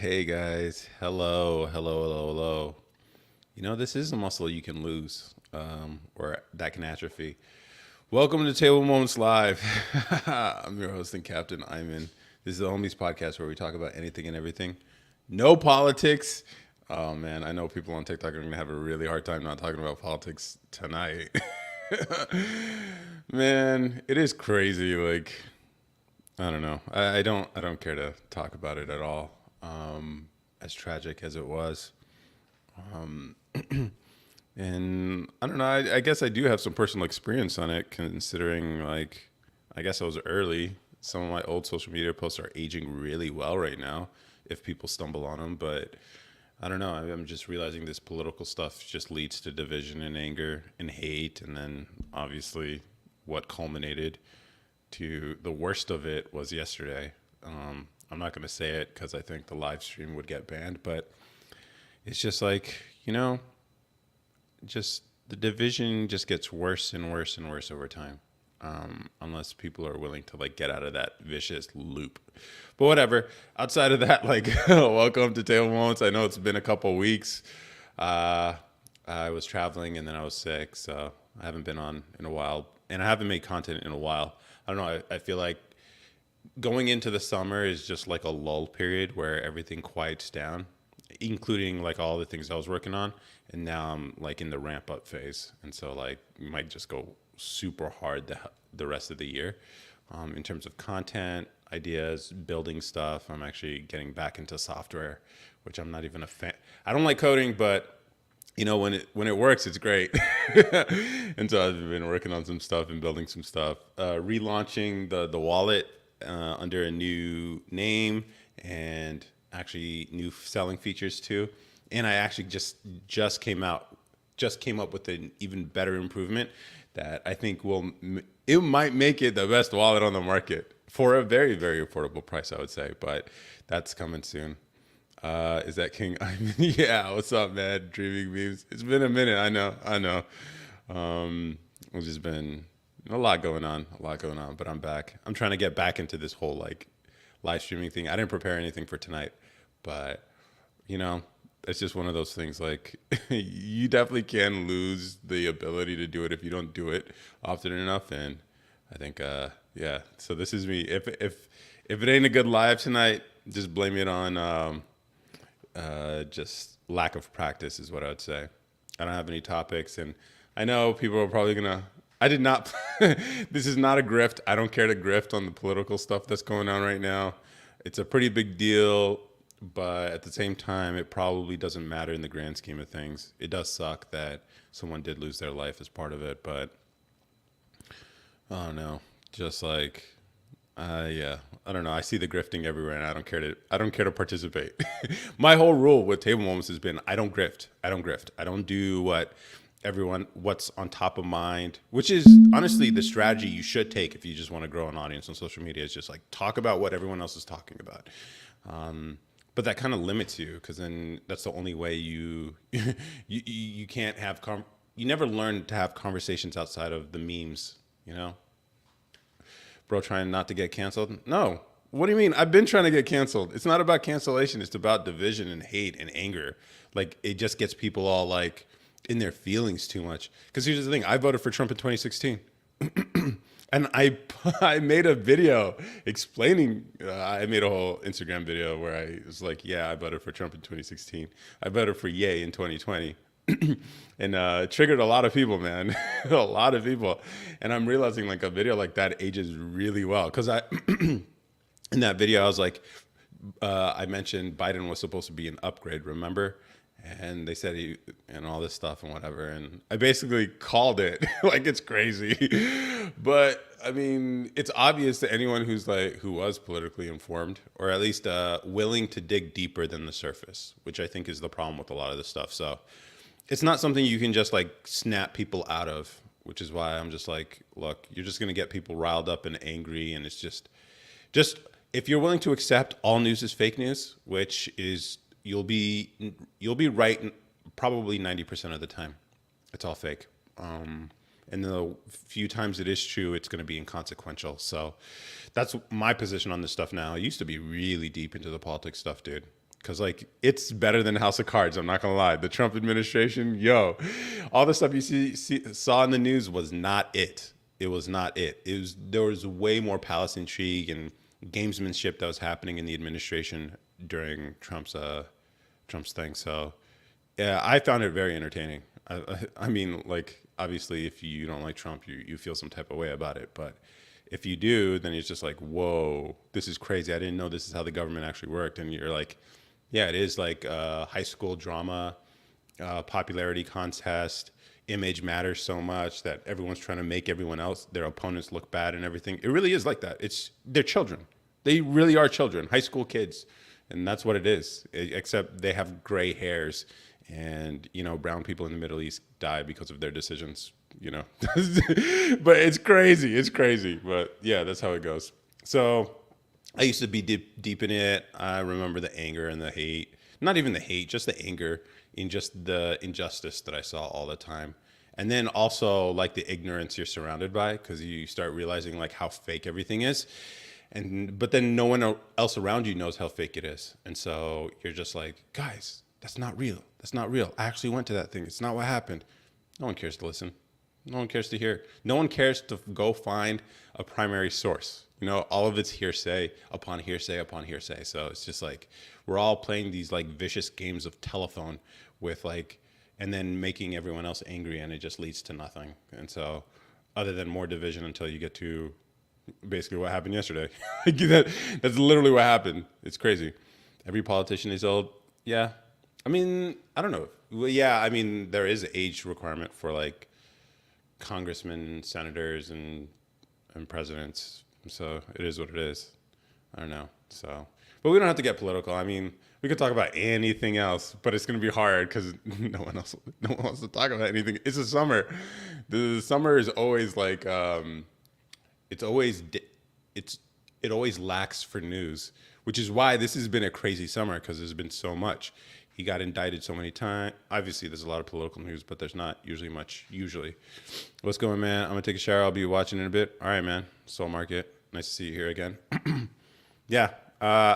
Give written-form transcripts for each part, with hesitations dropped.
Hey guys, hello. This is a muscle you can lose, or that can atrophy. Welcome to Table Moments Live. I'm your host and captain, Ayman. This is the Homies podcast where we talk about anything and everything. No politics. Oh man, I know people on TikTok are gonna have a really hard time not talking about politics tonight. Man, it is crazy. I don't know. I don't care to talk about it at all. As tragic as it was, and I don't know. I guess I do have some personal experience on it, considering I guess I was early. Some of my old social media posts are aging really well right now, if people stumble on them. But I don't know. I'm just realizing this political stuff just leads to division and anger and hate, and then obviously what culminated to the worst of it was yesterday. I'm not going to say it because I think the live stream would get banned, but it's just just the division just gets worse and worse and worse over time. Unless people are willing to get out of that vicious loop. But whatever. Outside of that, welcome to Table Moments. I know it's been a couple weeks. I was traveling and then I was sick, so I haven't been on in a while, and I haven't made content in a while. I don't know. I feel like going into the summer is just like a lull period where everything quiets down, including all the things I was working on. And now I'm in the ramp up phase. And so we might just go super hard the rest of the year, in terms of content, ideas, building stuff. I'm actually getting back into software, which I'm not even a fan. I don't like coding, but when it works, it's great. And so I've been working on some stuff and building some stuff, relaunching the wallet under a new name, and actually new selling features too. And I actually just came up with an even better improvement that I think it might make it the best wallet on the market for a very, very affordable price, I would say. But that's coming soon. Is that King Ayman? Yeah, what's up, man? Dreaming memes. It's been a minute. I know. It's just been a lot going on, but I'm back. I'm trying to get back into this whole live streaming thing. I didn't prepare anything for tonight, but it's just one of those things. You definitely can lose the ability to do it if you don't do it often enough. And I think, yeah. So this is me. If it ain't a good live tonight, just blame it on just lack of practice is what I would say. I don't have any topics, and I know people are probably gonna. I did not. This is not a grift. I don't care to grift on the political stuff that's going on right now. It's a pretty big deal, but at the same time, it probably doesn't matter in the grand scheme of things. It does suck that someone did lose their life as part of it, but I don't know. Just yeah, I don't know. I see the grifting everywhere, and I don't care to participate. My whole rule with Table Moments has been I don't grift. I don't do what's on top of mind, which is honestly the strategy you should take if you just want to grow an audience on social media. Is just talk about what everyone else is talking about. But that kind of limits you, because then that's the only way you can't have you never learn to have conversations outside of the memes, Bro, trying not to get canceled? No. What do you mean? I've been trying to get canceled. It's not about cancellation. It's about division and hate and anger. It just gets people all in their feelings too much. Because here's the thing. I voted for Trump in 2016. And I made a video explaining, I made a whole Instagram video where I was yeah, I voted for Trump in 2016. I voted for Yay in 2020. And it triggered a lot of people, man. A lot of people. And I'm realizing a video like that ages really well. Because in that video, I was I mentioned Biden was supposed to be an upgrade, remember? And they said and all this stuff and whatever. And I basically called it. It's crazy. But I mean, it's obvious to anyone who was politically informed, or at least willing to dig deeper than the surface, which I think is the problem with a lot of this stuff. So it's not something you can just snap people out of, which is why I'm just look, you're just going to get people riled up and angry. And it's just if you're willing to accept all news is fake news, which is, you'll be right probably 90% of the time. It's all fake. And the few times it is true, it's going to be inconsequential. So that's my position on this stuff now. I used to be really deep into the politics stuff, dude. Because like it's better than House of Cards. I'm not gonna lie. The Trump administration, yo, all the stuff you saw in the news was not it. It was not it. It was there was way more palace intrigue and gamesmanship that was happening in the administration during Trump's thing. So yeah, I found it very entertaining. I mean, like obviously, if you don't like Trump, you feel some type of way about it, but if you do, then it's just like, whoa, this is crazy. I didn't know this is how the government actually worked. And you're like, yeah, it is like high school drama, popularity contest. Image matters so much that everyone's trying to make everyone else, their opponents, look bad and everything. It really is like that. They're children. They really are children, high school kids, and that's what it is. Except they have gray hairs, and brown people in the Middle East die because of their decisions. But it's crazy. It's crazy. But yeah, that's how it goes. So I used to be deep in it. I remember the anger and the hate. Not even the hate, just the anger in just the injustice that I saw all the time. And then also like the ignorance you're surrounded by, because you start realizing like how fake everything is. But then no one else around you knows how fake it is. And so you're just like, guys, that's not real. That's not real. I actually went to that thing. It's not what happened. No one cares to listen. No one cares to hear. No one cares to go find a primary source. All of it's hearsay upon hearsay upon hearsay. So it's just like we're all playing these like vicious games of telephone with like, and then making everyone else angry, and it just leads to nothing. And so, other than more division until you get to basically what happened yesterday. That's literally what happened. It's crazy. Every politician is old. Yeah. I mean, I don't know. Well, yeah, I mean, there is an age requirement for like congressmen, senators, and presidents. So it is what it is. I don't know. So, but we don't have to get political. I mean, we could talk about anything else, but it's going to be hard because no one wants to talk about anything. It's the summer. The summer is always like, it's always, it always lacks for news, which is why this has been a crazy summer because there's been so much. He got indicted so many times. Obviously, there's a lot of political news, but there's not usually much. What's going, man? I'm going to take a shower. I'll be watching in a bit. All right, man. Soul Market. Nice to see you here again. Yeah.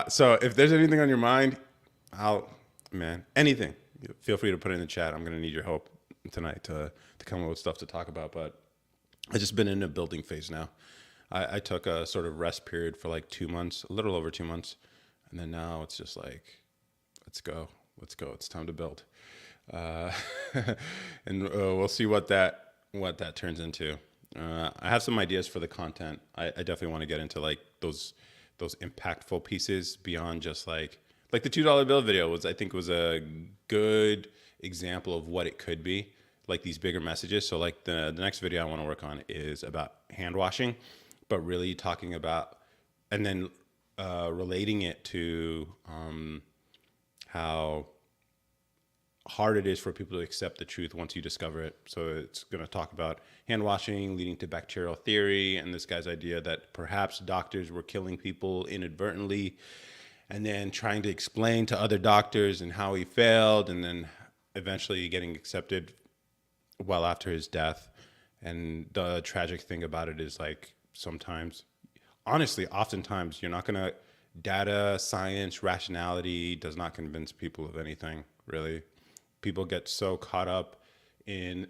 So if there's anything on your mind, anything, feel free to put it in the chat. I'm going to need your help tonight to come up with stuff to talk about. But I've just been in a building phase now. I took a sort of rest period for like 2 months, a little over 2 months. And then now it's just like, let's go. It's time to build, and we'll see what that turns into. I have some ideas for the content. I definitely want to get into like those impactful pieces beyond just like the $2 bill video I think was a good example of what it could be, like these bigger messages. So like the next video I want to work on is about hand washing, but really talking about and then relating it to how hard it is for people to accept the truth once you discover it. So it's going to talk about hand washing leading to bacterial theory and this guy's idea that perhaps doctors were killing people inadvertently, and then trying to explain to other doctors and how he failed, and then eventually getting accepted well after his death. And the tragic thing about it is like oftentimes you're not going to data, science, rationality does not convince people of anything, really. People get so caught up in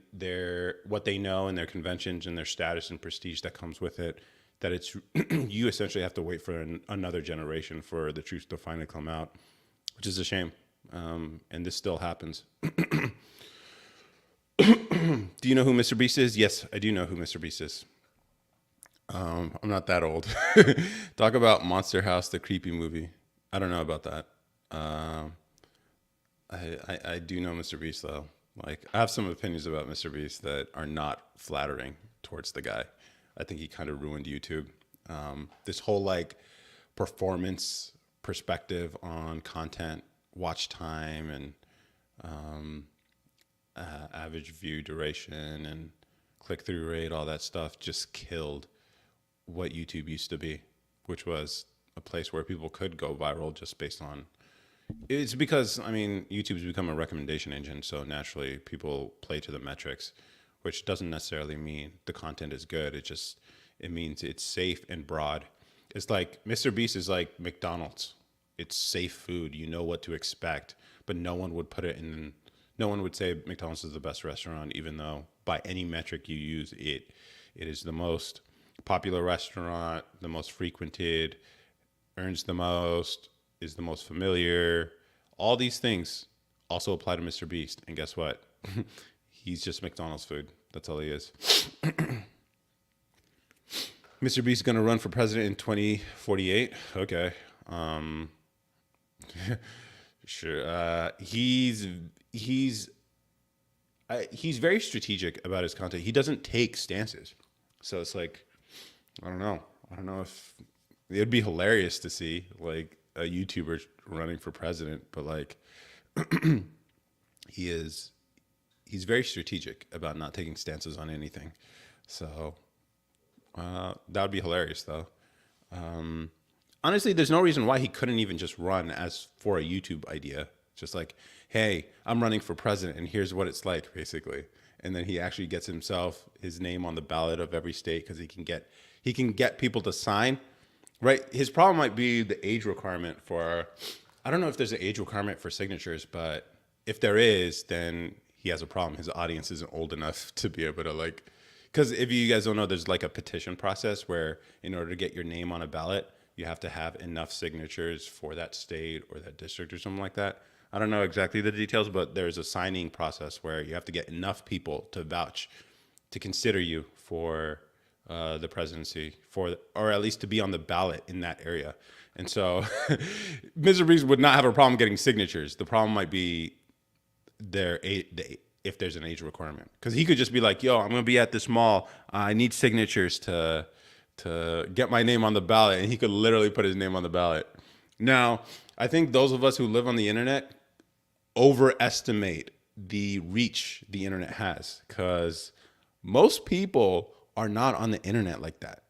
what they know and their conventions and their status and prestige that comes with it that it's you essentially have to wait for another generation for the truth to finally come out, which is a shame. And this still happens. Do you know who Mr. Beast is? Yes, I do know who Mr. Beast is. I'm not that old. Talk about Monster House, the creepy movie. I don't know about that. I do know Mr. Beast though. Like I have some opinions about Mr. Beast that are not flattering towards the guy. I think he kind of ruined YouTube. This whole like performance perspective on content, watch time, and average view duration and click-through rate, all that stuff just killed what YouTube used to be, which was a place where people could go viral just based on. It's because, I mean, YouTube's become a recommendation engine, so naturally people play to the metrics, which doesn't necessarily mean the content is good. It means it's safe and broad. It's like Mr. Beast is like McDonald's. It's safe food. You know what to expect, but no one would put it in. No one would say McDonald's is the best restaurant, even though by any metric you use, it is the most popular restaurant, the most frequented, earns the most, is the most familiar. All these things also apply to Mr. Beast. And guess what? He's just McDonald's food. That's all he is. Mr. Beast is going to run for president in 2048. Okay. Sure. He's very strategic about his content. He doesn't take stances. So it's like, I don't know. I don't know if it'd be hilarious to see like a YouTuber running for president, but like he's very strategic about not taking stances on anything. So that would be hilarious though. Honestly, there's no reason why he couldn't even just run as for a YouTube idea. Just like, hey, I'm running for president and here's what it's like, basically. And then he actually gets his name on the ballot of every state because he can get people to sign. Right. His problem might be the age requirement I don't know if there's an age requirement for signatures, but if there is, then he has a problem. His audience isn't old enough to be able to like, because if you guys don't know, there's like a petition process where in order to get your name on a ballot, you have to have enough signatures for that state or that district or something like that. I don't know exactly the details, but there's a signing process where you have to get enough people to vouch to consider you for the presidency, or at least to be on the ballot in that area. And so Mr. Beast would not have a problem getting signatures. The problem might be if there's an age requirement. Because he could just be like, yo, I'm going to be at this mall. I need signatures to get my name on the ballot. And he could literally put his name on the ballot. Now, I think those of us who live on the internet overestimate the reach the internet has, because most people are not on the internet like that.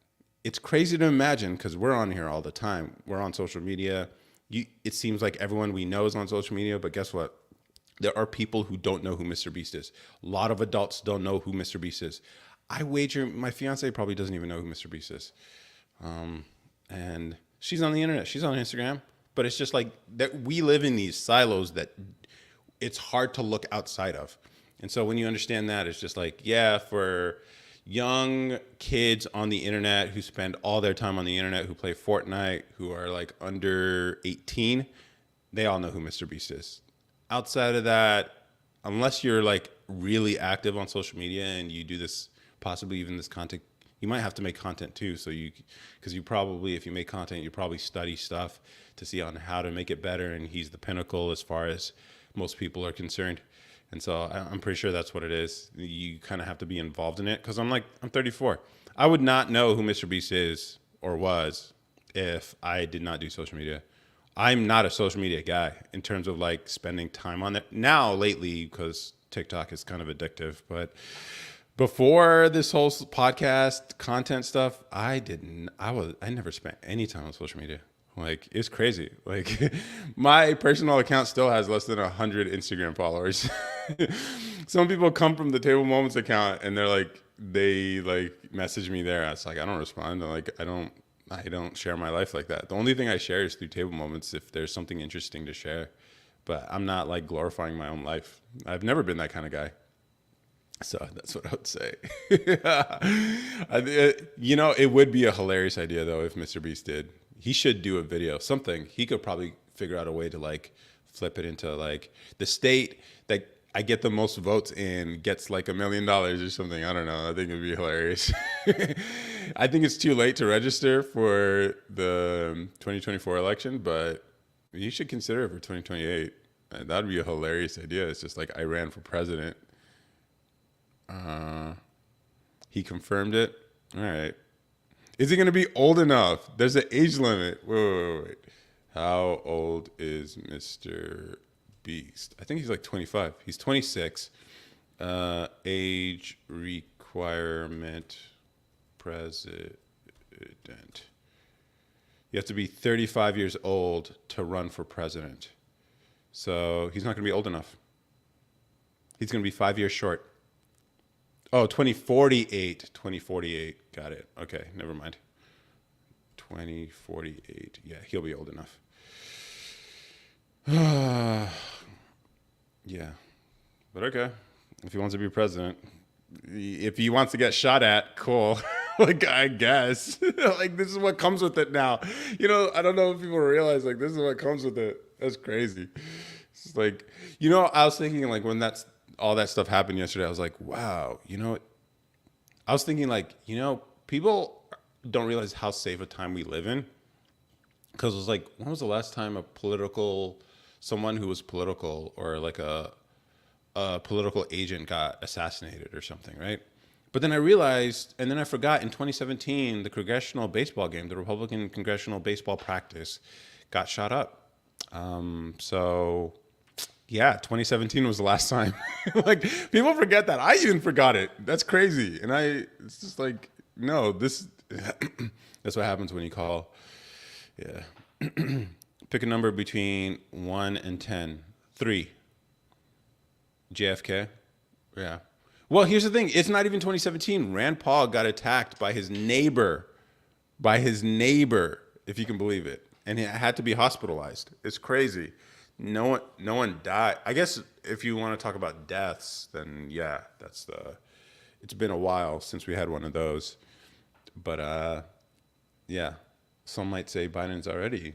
It's crazy to imagine because we're on here all the time. We're on social media. It seems like everyone we know is on social media, but guess what? There are people who don't know who Mr. Beast is. A lot of adults don't know who Mr. Beast is. I wager my fiance probably doesn't even know who Mr. Beast is. And she's on the internet. She's on Instagram. But it's just like that we live in these silos that it's hard to look outside of. And so when you understand that, it's just like, yeah, for young kids on the internet who spend all their time on the internet, who play Fortnite, who are like under 18, they all know who Mr. Beast is. Outside of that, unless you're like really active on social media and you do this, possibly even this content, you might have to make content too. So because you probably, if you make content, you probably study stuff to see on how to make it better. And he's the pinnacle as far as most people are concerned. And so I'm pretty sure that's what it is. You kind of have to be involved in it. Because I'm 34. I would not know who Mr. Beast is or was if I did not do social media. I'm not a social media guy in terms of like spending time on it. Now, lately, because TikTok is kind of addictive. But before this whole podcast content stuff, I never spent any time on social media. Like, it's crazy. Like, my personal account still has less than 100 Instagram followers. Some people come from the Table Moments account and they message me there. It's like, I don't respond. I don't share my life like that. The only thing I share is through Table Moments if there's something interesting to share. But I'm not like glorifying my own life. I've never been that kind of guy. So that's what I would say. It would be a hilarious idea though if Mr. Beast did. He should do a video, something. He could probably figure out a way to like flip it into like the state that I get the most votes in gets like $1 million or something. I don't know. I think it'd be hilarious. I think it's too late to register for the 2024 election, but you should consider it for 2028. That'd be a hilarious idea. It's just like I ran for president. He confirmed it. All right. Is he going to be old enough? There's an age limit. Wait. How old is Mr. Beast? I think he's like 25. He's 26. Age requirement, president. You have to be 35 years old to run for president. So he's not going to be old enough. He's going to be 5 years short. Oh, 2048. 2048. Got it. Okay, never mind. 2048. Yeah, he'll be old enough. Yeah, but okay. If he wants to be president, if he wants to get shot at, cool. Like I guess, like this is what comes with it now. I don't know if people realize like this is what comes with it. That's crazy. It's like I was thinking like when that's all that stuff happened yesterday, I was like, wow. I was thinking like people don't realize how safe a time we live in because it was like when was the last time someone who was political or like a political agent got assassinated or something, right? But then I realized, and then I forgot in 2017, the congressional baseball game, the Republican congressional baseball practice got shot up. So, yeah, 2017 was the last time. Like, people forget that. I even forgot it. That's crazy. It's just like, no, that's what happens when you call. Yeah. Pick a number between 1 and 10. 3. JFK. Yeah. Well, here's the thing. It's not even 2017. Rand Paul got attacked by his neighbor. If you can believe it. And he had to be hospitalized. It's crazy. No one died. I guess if you want to talk about deaths, then yeah, it's been a while since we had one of those. But yeah. Some might say Biden's already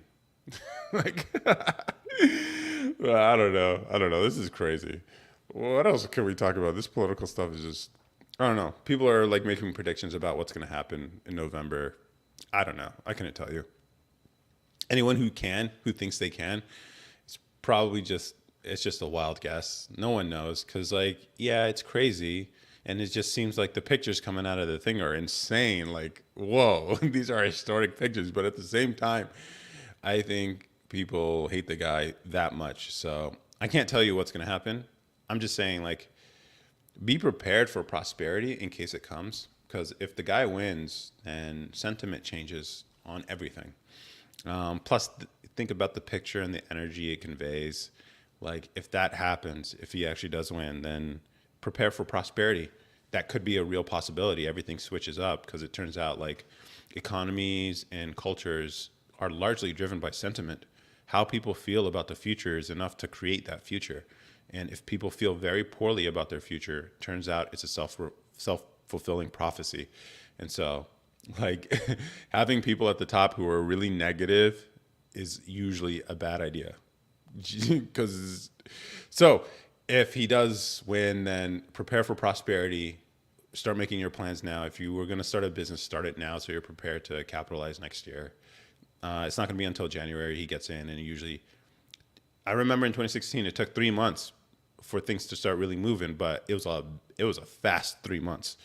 like well, I don't know. This is crazy. What else can we talk about? This political stuff is just, I don't know. People are like making predictions about what's going to happen in November. I don't know. I couldn't tell you. Anyone who thinks they can, it's probably it's just a wild guess. No one knows because, like, yeah, it's crazy. And it just seems like the pictures coming out of the thing are insane. Like, whoa, these are historic pictures. But at the same time, I think people hate the guy that much. So I can't tell you what's going to happen. I'm just saying, like, be prepared for prosperity in case it comes. Because if the guy wins, then sentiment changes on everything. Plus, think about the picture and the energy it conveys. Like, if that happens, if he actually does win, then prepare for prosperity. That could be a real possibility. Everything switches up because it turns out like economies and cultures are largely driven by sentiment. How people feel about the future is enough to create that future. And if people feel very poorly about their future, turns out it's a self-fulfilling prophecy. And so, like, having people at the top who are really negative is usually a bad idea. Because so if he does win, then prepare for prosperity. Start making your plans now. If you were going to start a business, start it now so you're prepared to capitalize next year. It's not going to be until January he gets in, and usually, I remember in 2016 it took 3 months for things to start really moving, but it was a fast 3 months.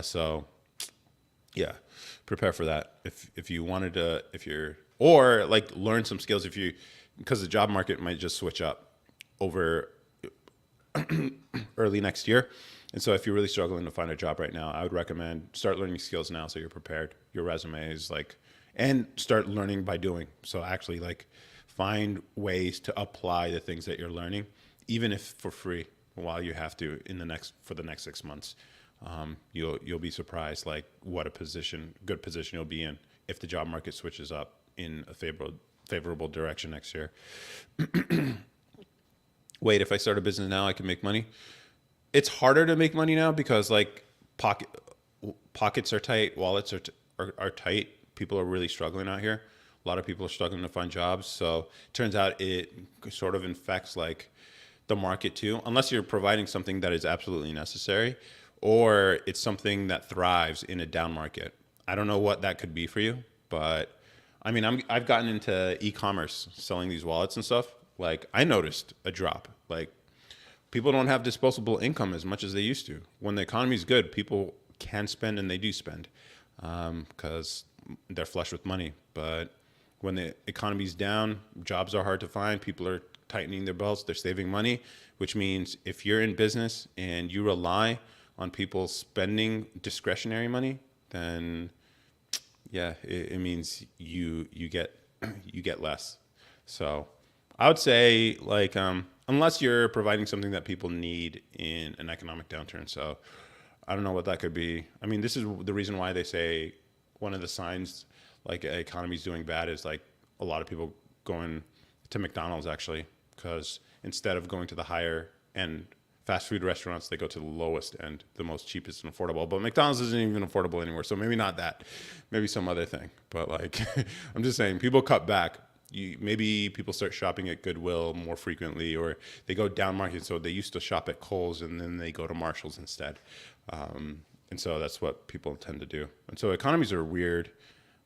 So yeah, prepare for that. If you wanted to, if you're or like learn some skills because the job market might just switch up over early next year. And so if you're really struggling to find a job right now, I would recommend start learning skills now so you're prepared. Your resume is like, and start learning by doing. So actually like find ways to apply the things that you're learning, even if for free while you have to for the next 6 months. You'll be surprised like what good position you'll be in if the job market switches up in a favorable direction next year. Wait, if I start a business now, I can make money. It's harder to make money now because like pockets are tight, wallets are tight. People are really struggling out here. A lot of people are struggling to find jobs. So it turns out it sort of infects like the market too, unless you're providing something that is absolutely necessary or it's something that thrives in a down market. I don't know what that could be for you, but I mean, I've gotten into e-commerce, selling these wallets and stuff. Like I noticed a drop. Like people don't have disposable income as much as they used to. When the economy's good, people can spend and they do spend because they're flush with money. But when the economy's down, jobs are hard to find. People are tightening their belts. They're saving money, which means if you're in business and you rely on people spending discretionary money, then yeah, it means you get you get less. So I would say like unless you're providing something that people need in an economic downturn. So I don't know what that could be. I mean, this is the reason why they say one of the signs like an economy's doing bad is like a lot of people going to McDonald's actually, because instead of going to the higher end fast food restaurants, they go to the lowest end, the most cheapest and affordable. But McDonald's isn't even affordable anymore, so maybe not that, maybe some other thing. But like, I'm just saying, people cut back. Maybe people start shopping at Goodwill more frequently, or they go down market. So they used to shop at Kohl's, and then they go to Marshall's instead. And so that's what people tend to do. And so economies are weird,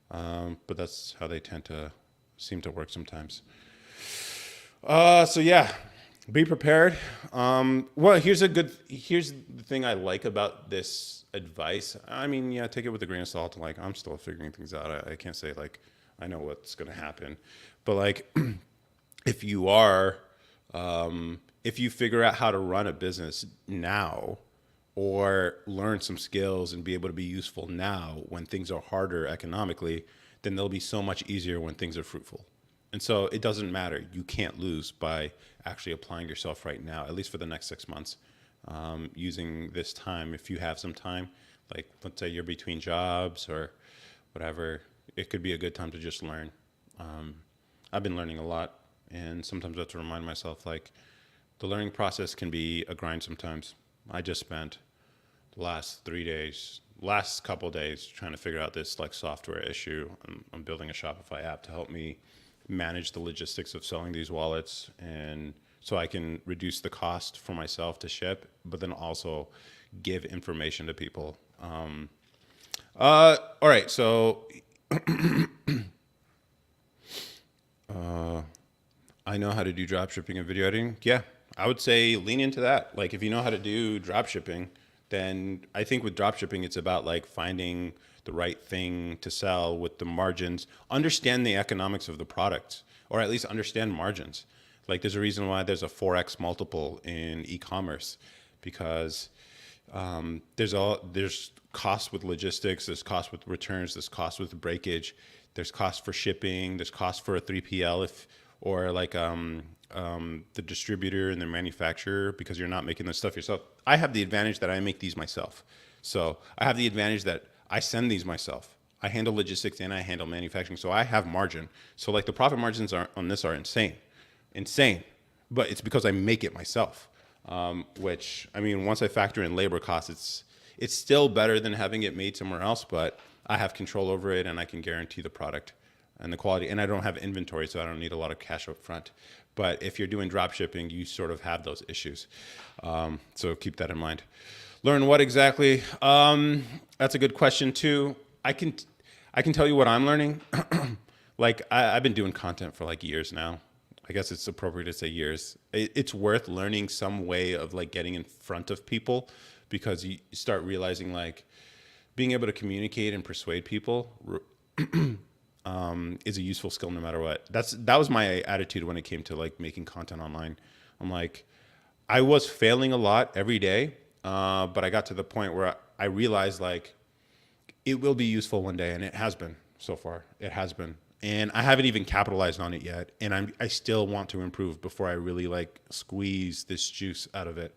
but that's how they tend to seem to work sometimes. So yeah, be prepared. Well, here's the thing I like about this advice. I mean, yeah, take it with a grain of salt. Like, I'm still figuring things out. I can't say like I know what's going to happen, but like, if you are, if you figure out how to run a business now, or learn some skills and be able to be useful now when things are harder economically, then they'll be so much easier when things are fruitful. And so it doesn't matter. You can't lose by actually applying yourself right now, at least for the next 6 months, using this time. If you have some time, like let's say you're between jobs or whatever, it could be a good time to just learn. I've been learning a lot, and sometimes I have to remind myself, like, the learning process can be a grind sometimes. I just spent the last couple days trying to figure out this like software issue. I'm building a Shopify app to help me manage the logistics of selling these wallets, and so I can reduce the cost for myself to ship, but then also give information to people. All right, so I know how to do drop shipping and video editing. Yeah, I would say lean into that. Like, if you know how to do drop shipping, then I think with drop shipping, it's about like finding the right thing to sell with the margins, understand the economics of the product, or at least understand margins. Like, there's a reason why there's a 4x multiple in e-commerce, because there's cost with logistics, there's cost with returns, there's cost with breakage, there's cost for shipping, there's cost for a 3PL or like the distributor and the manufacturer, because you're not making this stuff yourself. I have the advantage that I make these myself. So I have the advantage that I send these myself. I handle logistics and I handle manufacturing. So I have margin. So like the profit margins on this are insane. But it's because I make it myself. Which, I mean, once I factor in labor costs, it's still better than having it made somewhere else, but I have control over it and I can guarantee the product and the quality, and I don't have inventory, so I don't need a lot of cash up front. But if you're doing drop shipping, you sort of have those issues. So keep that in mind. Learn what exactly? That's a good question too. I can tell you what I'm learning. Like, I've been doing content for like years now. I guess it's appropriate to say years. It's worth learning some way of like getting in front of people, because you start realizing like being able to communicate and persuade people is a useful skill no matter what. That was my attitude when it came to like making content online. I'm like, I was failing a lot every day, but I got to the point where I realized like it will be useful one day, and it has been so far. It has been, and I haven't even capitalized on it yet, and I still want to improve before I really like squeeze this juice out of it.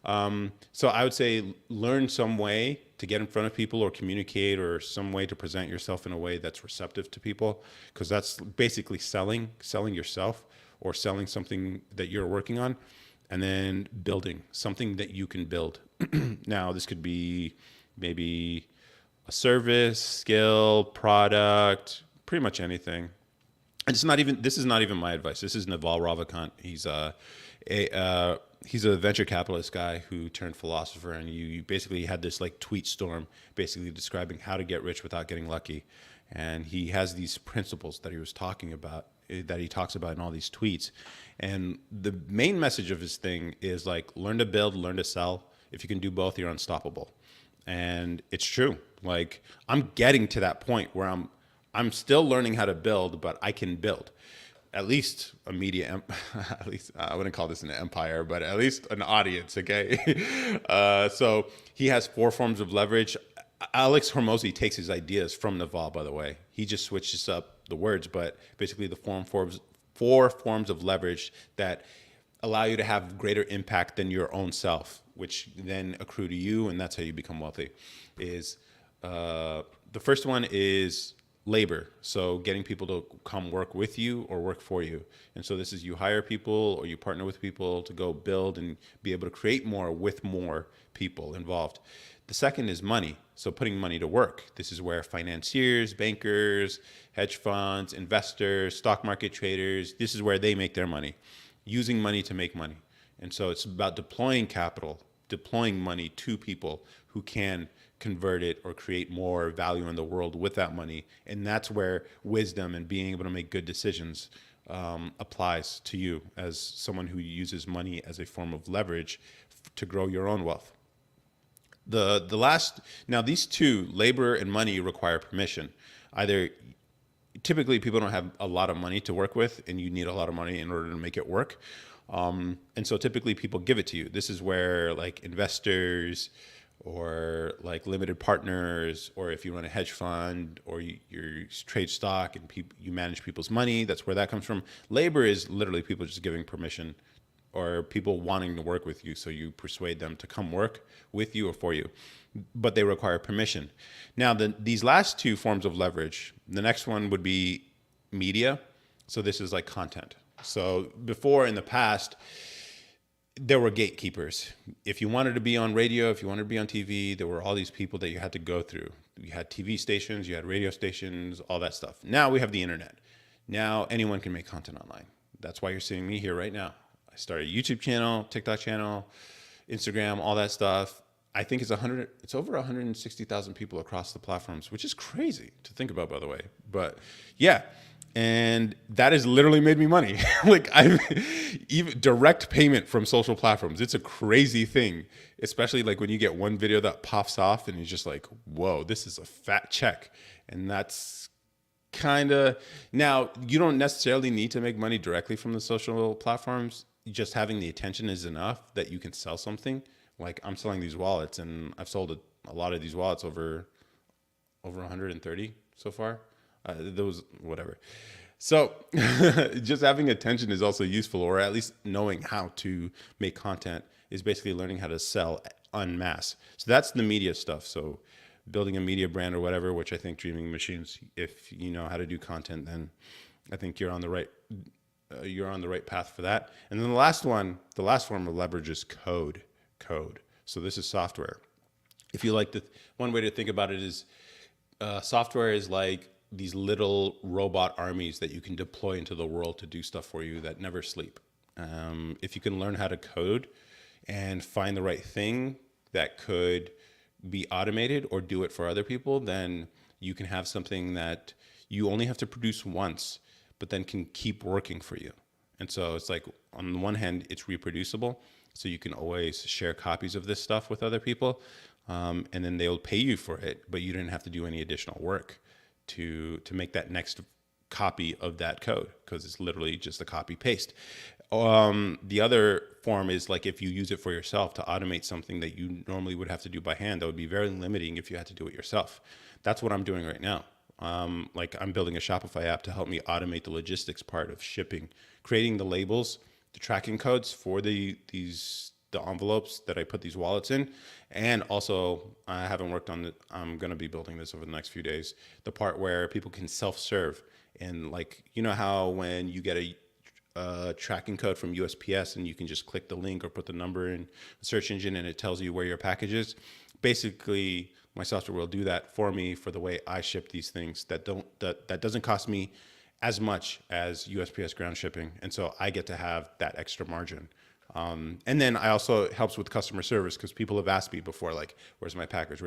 So I would say learn some way to get in front of people or communicate, or some way to present yourself in a way that's receptive to people, because that's basically selling yourself or selling something that you're working on, and then building something that you can build. Now, this could be maybe a service, skill, product, pretty much anything. And this is not even my advice. This is Naval Ravikant. He's a venture capitalist guy who turned philosopher, and you basically had this like tweet storm basically describing how to get rich without getting lucky. And he has these principles that he talks about in all these tweets. And the main message of his thing is like, learn to build, learn to sell. If you can do both, you're unstoppable. And it's true. Like, I'm getting to that point where I'm still learning how to build, but I can build at least a media, at least I wouldn't call this an empire, but at least an audience. Okay. So he has 4 forms of leverage. Alex Hormozy takes his ideas from Naval, by the way. He just switches up the words, but basically the 4 forms of leverage that allow you to have greater impact than your own self, which then accrue to you, and that's how you become wealthy. The first one is labor. So getting people to come work with you or work for you. And so this is you hire people or you partner with people to go build and be able to create more with more people involved. The second is money. So putting money to work. This is where financiers, bankers, hedge funds, investors, stock market traders, this is where they make their money, using money to make money. And so it's about deploying capital, deploying money to people who can convert it or create more value in the world with that money. And that's where wisdom and being able to make good decisions applies to you as someone who uses money as a form of leverage to grow your own wealth. The last, now these two, labor and money, require permission. Either typically people don't have a lot of money to work with and you need a lot of money in order to make it work. And so typically people give it to you. This is where like investors or like limited partners, or if you run a hedge fund or you trade stock and you manage people's money, that's where that comes from. Labor is literally people just giving permission or people wanting to work with you. So you persuade them to come work with you or for you, but they require permission. Now, these last two forms of leverage, the next one would be media. So this is like content. So before, in the past, there were gatekeepers. If you wanted to be on radio, if you wanted to be on TV, there were all these people that you had to go through. You had TV stations, you had radio stations, all that stuff. Now we have the internet. Now anyone can make content online. That's why you're seeing me here right now. I started a YouTube channel, TikTok channel, Instagram, all that stuff. I think it's over 160,000 people across the platforms, which is crazy to think about, by the way. But yeah, and that has literally made me money. Like I've even direct payment from social platforms. It's a crazy thing, especially like when you get one video that pops off and you're just like, whoa, this is a fat check. And that's kind of, now you don't necessarily need to make money directly from the social platforms. Just having the attention is enough that you can sell something. Like I'm selling these wallets and I've sold a lot of these wallets over 130 so far. Those, whatever. So just having attention is also useful, or at least knowing how to make content is basically learning how to sell en masse. So that's the media stuff. So building a media brand or whatever, which I think Dreaming Machines, if you know how to do content, then I think you're on the right path for that. And then the last form of leverage is code. So this is software. If you like one way to think about it is software is like these little robot armies that you can deploy into the world to do stuff for you that never sleep. If you can learn how to code and find the right thing that could be automated or do it for other people, then you can have something that you only have to produce once, but then can keep working for you. And so it's like, on the one hand, it's reproducible. So you can always share copies of this stuff with other people. And then they'll pay you for it, but you didn't have to do any additional work to make that next copy of that code, because it's literally just a copy paste. The other form is like if you use it for yourself to automate something that you normally would have to do by hand, that would be very limiting if you had to do it yourself. That's what I'm doing right now. Like I'm building a Shopify app to help me automate the logistics part of shipping, creating the labels, the tracking codes for the envelopes that I put these wallets in. And also, I haven't worked on it. I'm going to be building this over the next few days. The part where people can self-serve. And like, you know how when you get a tracking code from USPS and you can just click the link or put the number in the search engine and it tells you where your package is? Basically, my software will do that for me for the way I ship these things that doesn't cost me as much as USPS ground shipping. And so I get to have that extra margin. And then I also, it helps with customer service because people have asked me before, like, where's my package?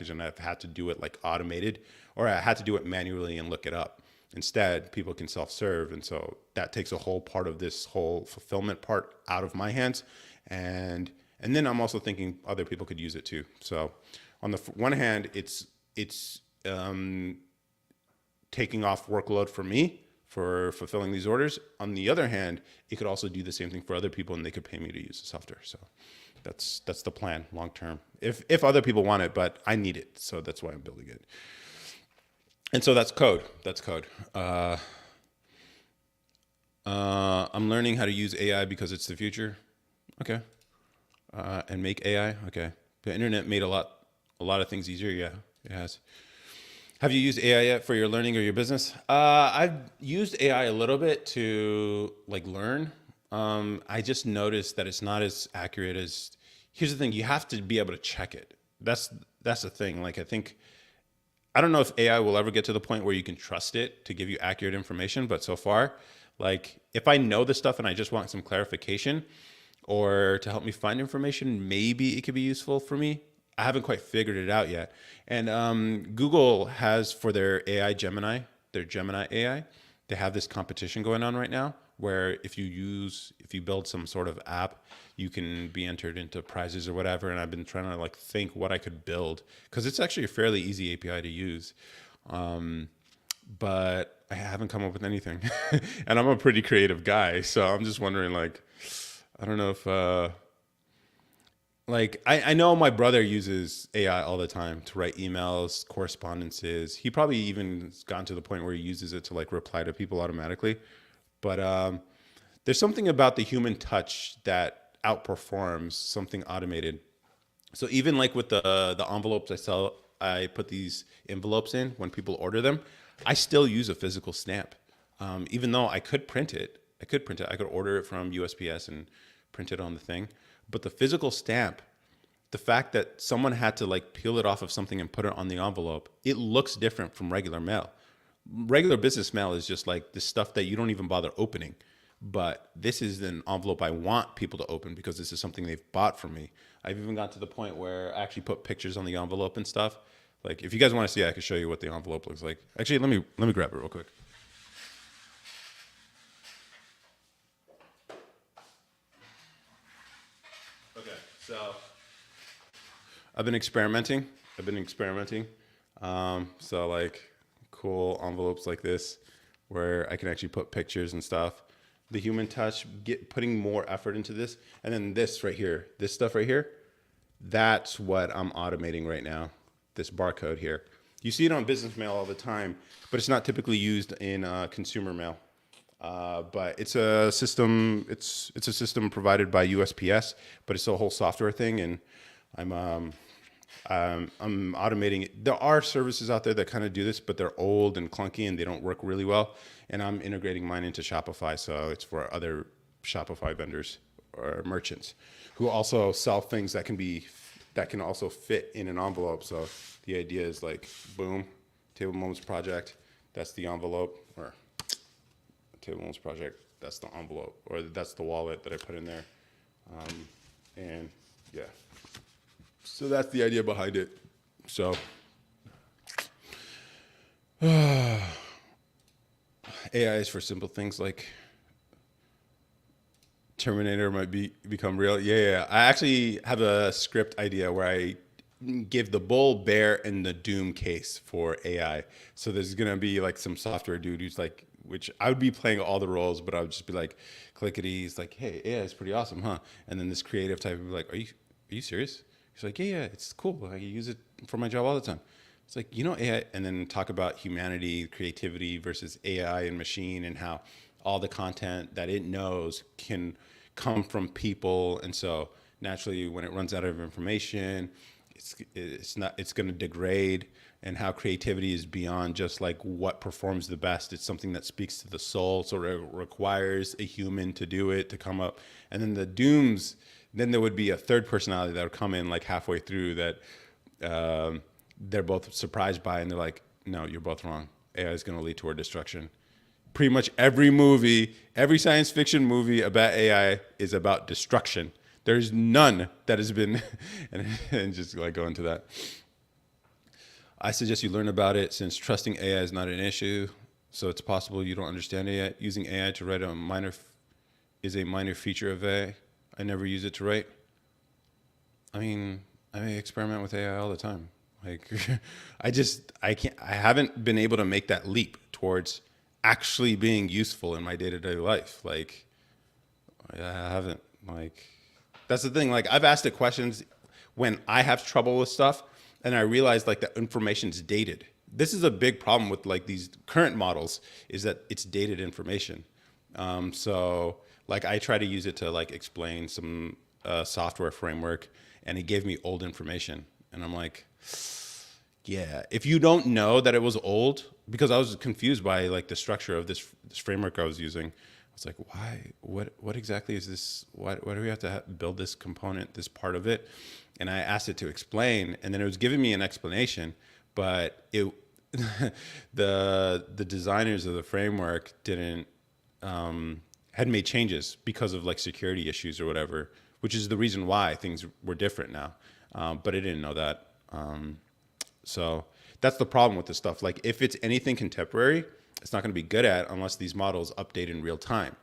And I've had to do it like automated, or I had to do it manually and look it up. Instead, people can self-serve. And so that takes a whole part of this whole fulfillment part out of my hands. And then I'm also thinking other people could use it too. So on the one hand, it's taking off workload for me for fulfilling these orders. On the other hand, it could also do the same thing for other people and they could pay me to use the software. So that's the plan long term. If other people want it, but I need it. So that's why I'm building it. And so that's code. I'm learning how to use AI because it's the future. Okay. And make AI. Okay. The internet made a lot of things easier. Yeah, it has. Have you used AI yet for your learning or your business? I've used AI a little bit to like learn. I just noticed that it's not as accurate as. Here's the thing: you have to be able to check it. That's the thing. Like I don't know if AI will ever get to the point where you can trust it to give you accurate information, but so far, like if I know the stuff and I just want some clarification or to help me find information, maybe it could be useful for me. I haven't quite figured it out yet. And Google has for their AI Gemini, their Gemini AI, they have this competition going on right now where if you build some sort of app, you can be entered into prizes or whatever. And I've been trying to like think what I could build because it's actually a fairly easy API to use. But I haven't come up with anything. And I'm a pretty creative guy. So I'm just wondering like, I don't know if like I know my brother uses AI all the time to write emails, correspondences. He probably even has gotten to the point where he uses it to like reply to people automatically. But there's something about the human touch that outperforms something automated. So even like with the envelopes I sell, I put these envelopes in when people order them. I still use a physical stamp, even though I could print it. I could print it. I could order it from USPS and print it on the thing. But the physical stamp, the fact that someone had to like peel it off of something and put it on the envelope, it looks different from regular mail. Regular business mail is just like the stuff that you don't even bother opening. But this is an envelope I want people to open because this is something they've bought from me. I've even got to the point where I actually put pictures on the envelope and stuff. Like if you guys want to see, I can show you what the envelope looks like. Actually, let me grab it real quick. Okay, so I've been experimenting. I've been experimenting. So like cool envelopes like this, where I can actually put pictures and stuff. The human touch, putting more effort into this, and then this right here, this stuff right here, that's what I'm automating right now. This barcode here, you see it on business mail all the time, but it's not typically used in consumer mail. But it's a system. It's a system provided by USPS, but it's a whole software thing, and I'm I'm automating it. There are services out there that kind of do this, but they're old and clunky and they don't work really well. And I'm integrating mine into Shopify, so it's for other Shopify vendors or merchants who also sell things that can also fit in an envelope. So the idea is like, boom, Table Moments Project, that's the envelope, or Table Moments Project, that's the envelope, or that's the wallet that I put in there. And yeah. So that's the idea behind it. So AI is for simple things like Terminator might become real. Yeah, yeah. I actually have a script idea where I give the bull, bear, and the doom case for AI. So there's gonna be like some software dude who's like, which I would be playing all the roles, but I would just be like, clickety. He's like, hey, AI is pretty awesome, huh? And then this creative type would be like, are you serious? He's like, yeah, it's cool. I use it for my job all the time. It's like, AI, and then talk about humanity, creativity versus AI and machine, and how all the content that it knows can come from people. And so naturally, when it runs out of information, it's going to degrade, and how creativity is beyond just like what performs the best. It's something that speaks to the soul. So it requires a human to do it, to come up. And then the dooms, then there would be a third personality that would come in like halfway through that they're both surprised by, and they're like, no, you're both wrong. AI is going to lead toward destruction. Pretty much every movie, every science fiction movie about AI is about destruction. There's none that has been, and just like go into that. I suggest you learn about it, since trusting AI is not an issue. So it's possible you don't understand AI. Using AI to write is a minor feature of AI. I never use it to write. I mean, I experiment with AI all the time. Like, I haven't been able to make that leap towards actually being useful in my day-to-day life. Like, I haven't. Like, that's the thing. Like, I've asked it questions when I have trouble with stuff, and I realize like the information's dated. This is a big problem with like these current models, is that it's dated information. So like I try to use it to like explain some software framework, and it gave me old information, and I'm like, Yeah, if you don't know that it was old, because I was confused by like the structure of this framework I was using. I was like, why? What exactly is this? Why do we have to build this component, this part of it? And I asked it to explain, and then it was giving me an explanation, but it the designers of the framework didn't had made changes because of like security issues or whatever, which is the reason why things were different now. But I didn't know that. So that's the problem with this stuff. Like if it's anything contemporary, it's not going to be good at unless these models update in real time.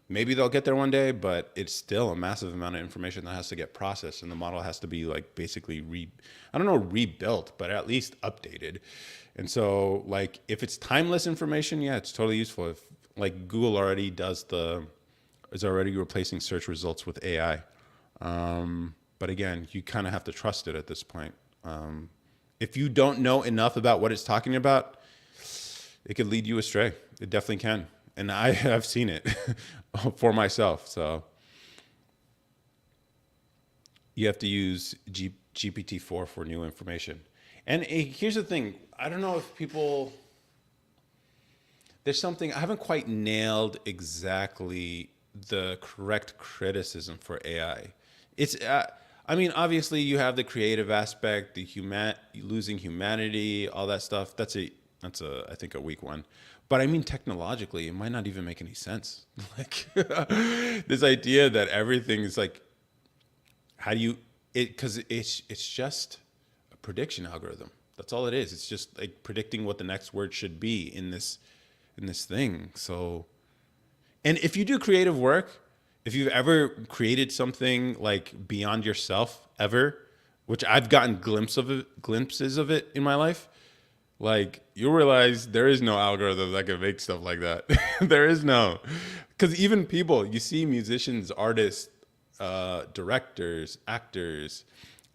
Maybe they'll get there one day, but it's still a massive amount of information that has to get processed, and the model has to be like basically I don't know, rebuilt, but at least updated. And so like if it's timeless information, yeah, it's totally useful. If like Google already is already replacing search results with AI. But again, you kind of have to trust it at this point. If you don't know enough about what it's talking about, it could lead you astray. It definitely can. And I have seen it for myself. So you have to use GPT-4 for new information. And here's the thing. I don't know if there's something, I haven't quite nailed exactly the correct criticism for AI. I mean, obviously you have the creative aspect, losing humanity, all that stuff. I think a weak one. But I mean, technologically, it might not even make any sense. Like this idea that everything is like, how do you, because it's just a prediction algorithm. That's all it is. It's just like predicting what the next word should be in this thing. So, and if you do creative work, if you've ever created something like beyond yourself ever, which I've gotten glimpses of it in my life, like you'll realize there is no algorithm that can make stuff like that. There is no, because even people, you see musicians, artists, directors, actors,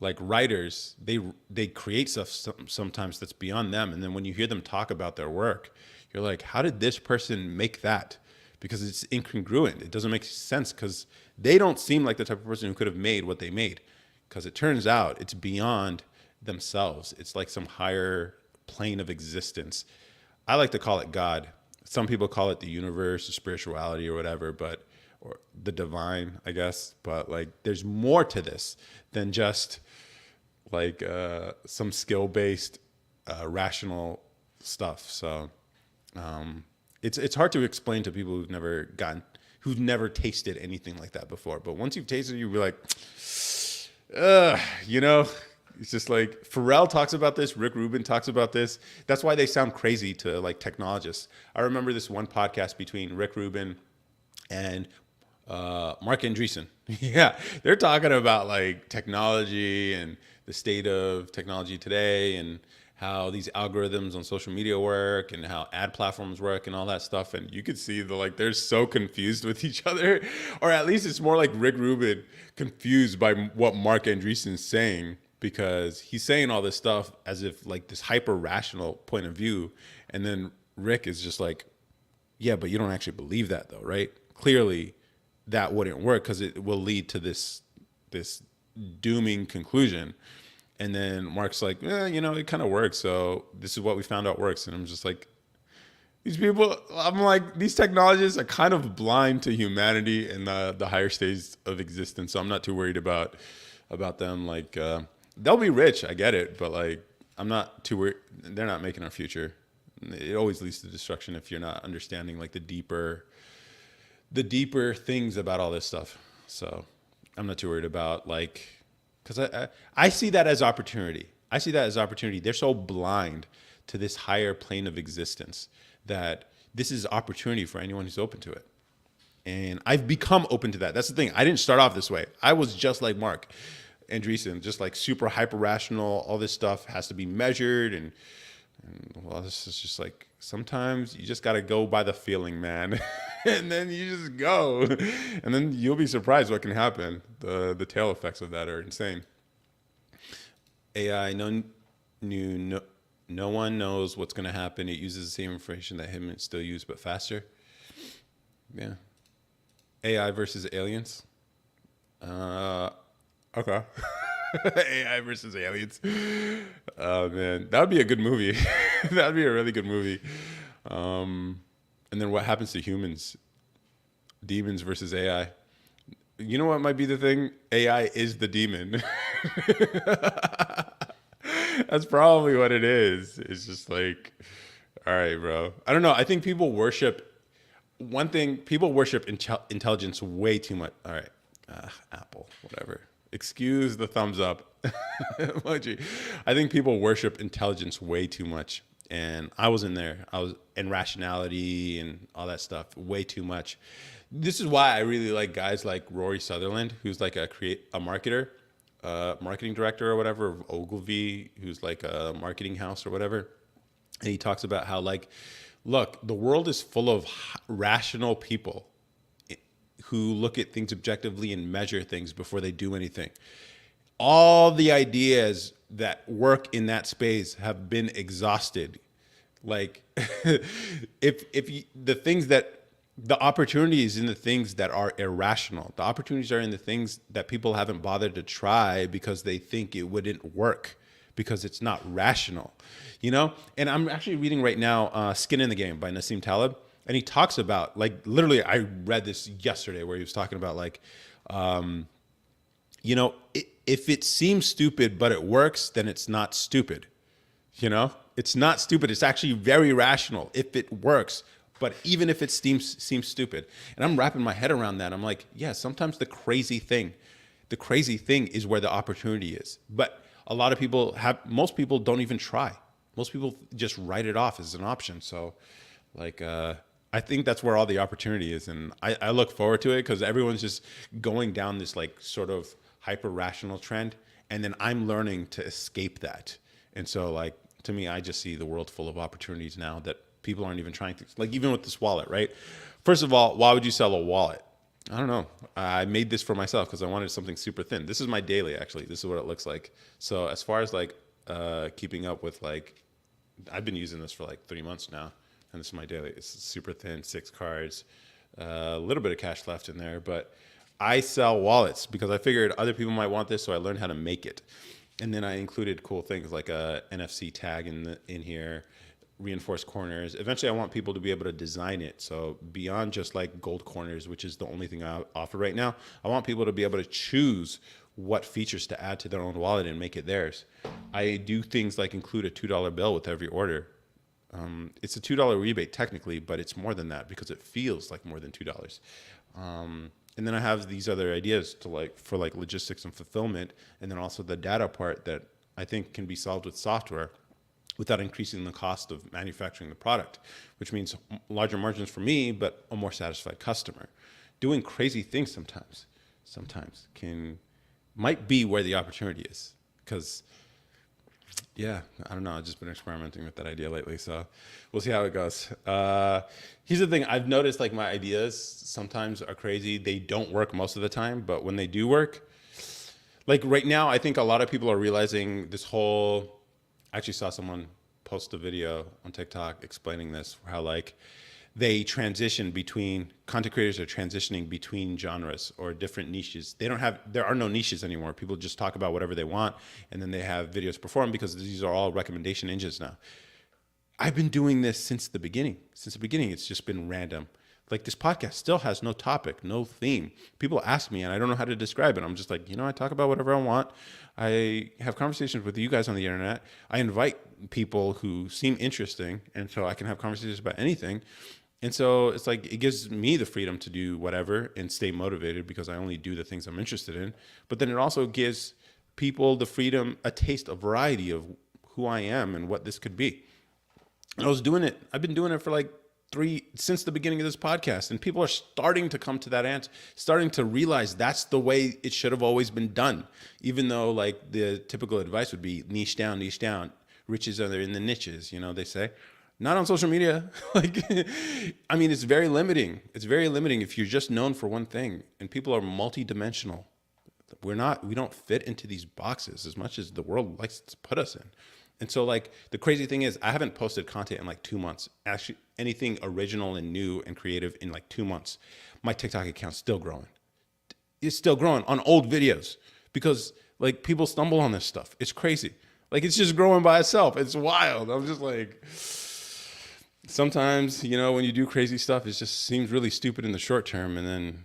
like writers, they create stuff sometimes that's beyond them, and then when you hear them talk about their work, you're like, how did this person make that? Because it's incongruent. It doesn't make sense because they don't seem like the type of person who could have made what they made. Because it turns out it's beyond themselves. It's like some higher plane of existence. I like to call it God. Some people call it the universe, or spirituality, or whatever, or the divine, I guess. But like, there's more to this than just like some skill-based, rational stuff. So it's hard to explain to people who've never tasted anything like that before. But once you've tasted it, you'll be like, you know, it's just like Pharrell talks about this, Rick Rubin talks about this. That's why they sound crazy to like technologists. I remember this one podcast between Rick Rubin and Mark Andreessen. Yeah, they're talking about like technology and the state of technology today, and how these algorithms on social media work, and how ad platforms work, and all that stuff. And you could see they're so confused with each other, or at least it's more like Rick Rubin confused by what Mark Andreessen's saying, because he's saying all this stuff as if like this hyper rational point of view, and then Rick is just like, yeah, but you don't actually believe that though, right? Clearly that wouldn't work because it will lead to this dooming conclusion. And then Mark's like, it kind of works. So this is what we found out works. And I'm just like, these technologists are kind of blind to humanity and the higher stages of existence. So I'm not too worried about them. Like, they'll be rich. I get it. But like, I'm not too worried. They're not making our future. It always leads to destruction if you're not understanding like the deeper things about all this stuff. So I'm not too worried about like, because I see that as opportunity. I see that as opportunity. They're so blind to this higher plane of existence that this is opportunity for anyone who's open to it. And I've become open to that. That's the thing. I didn't start off this way. I was just like Mark Andreessen, just like super hyper rational. All this stuff has to be measured, and well, this is just like sometimes you just got to go by the feeling, man. And then you just go, and then you'll be surprised what can happen. The tail effects of that are insane. AI, no one knows what's going to happen. It uses the same information that humans still use, but faster. Yeah. AI versus aliens. Okay. AI versus aliens. Oh man, that would be a good movie. That would be a really good movie. Um, and then what happens to humans? Demons versus AI. You know what might be the thing? AI is the demon. That's probably what it is. It's just like, all right, bro. I don't know. I think people worship one thing. People worship intelligence way too much. All right, Apple, whatever. Excuse the thumbs up emoji. I think people worship intelligence way too much, and I was in there. I was in rationality and all that stuff way too much. This is why I really like guys like Rory Sutherland, who's like a marketer, marketing director or whatever of Ogilvy, who's like a marketing house or whatever. And he talks about how like, look, the world is full of rational people who look at things objectively and measure things before they do anything. All the ideas that work in that space have been exhausted. Like, if you, the things that the opportunities in the things that are irrational. The opportunities are in the things that people haven't bothered to try because they think it wouldn't work because it's not rational, you know? And I'm actually reading right now Skin in the Game by Nassim Taleb. And he talks about, like, literally, I read this yesterday where he was talking about, like, you know, if it seems stupid but it works, then it's not stupid. You know, it's not stupid. It's actually very rational if it works. But even if it seems stupid, and I'm wrapping my head around that, I'm like, yeah, sometimes the crazy thing is where the opportunity is. But a lot of people most people don't even try. Most people just write it off as an option. So, like, I think that's where all the opportunity is, and I look forward to it because everyone's just going down this like sort of hyper rational trend, and then I'm learning to escape that. And so, like, to me, I just see the world full of opportunities now that people aren't even trying to, like, even with this wallet, right? First of all, why would you sell a wallet? I don't know. I made this for myself because I wanted something super thin. This is my daily, actually. This is what it looks like. So as far as like keeping up with, like, I've been using this for like 3 months now, and this is my daily. It's super thin, 6 cards, a little bit of cash left in there, but I sell wallets because I figured other people might want this, so I learned how to make it. And then I included cool things like a NFC tag in here, reinforced corners. Eventually, I want people to be able to design it. So beyond just like gold corners, which is the only thing I offer right now, I want people to be able to choose what features to add to their own wallet and make it theirs. I do things like include a $2 bill with every order. It's a $2 rebate technically, but it's more than that because it feels like more than $2. And then I have these other ideas to like for like logistics and fulfillment, and then also the data part that I think can be solved with software without increasing the cost of manufacturing the product, which means larger margins for me, but a more satisfied customer. Doing crazy things sometimes might be where the opportunity is. Because, yeah, I don't know. I've just been experimenting with that idea lately, so we'll see how it goes. Here's the thing. I've noticed, like, my ideas sometimes are crazy. They don't work most of the time, but when they do work, like right now, I think a lot of people are realizing this whole. I actually saw someone post a video on TikTok explaining this, how like they transition between content creators are transitioning between genres or different niches. There are no niches anymore. People just talk about whatever they want, and then they have videos perform because these are all recommendation engines now. I've been doing this since the beginning. Since the beginning, it's just been random. Like this podcast still has no topic, no theme. People ask me and I don't know how to describe it. I'm just like, I talk about whatever I want. I have conversations with you guys on the internet. I invite people who seem interesting, and so I can have conversations about anything. And so it's like, it gives me the freedom to do whatever and stay motivated because I only do the things I'm interested in. But then it also gives people the freedom, a taste, a variety of who I am and what this could be. And I've been doing it for like since the beginning of this podcast, and people are starting to come to that answer, starting to realize that's the way it should have always been done. Even though like the typical advice would be niche down, riches are in the niches, they say. Not on social media. Like, I mean, it's very limiting. It's very limiting if you're just known for one thing, and people are multidimensional. We don't fit into these boxes as much as the world likes to put us in. And so like the crazy thing is I haven't posted content in like 2 months. Actually, anything original and new and creative in like 2 months. My TikTok account's still growing. It's still growing on old videos because Like people stumble on this stuff. It's crazy. Like it's just growing by itself. It's wild. I'm just like, sometimes, when you do crazy stuff, it just seems really stupid in the short term. And then,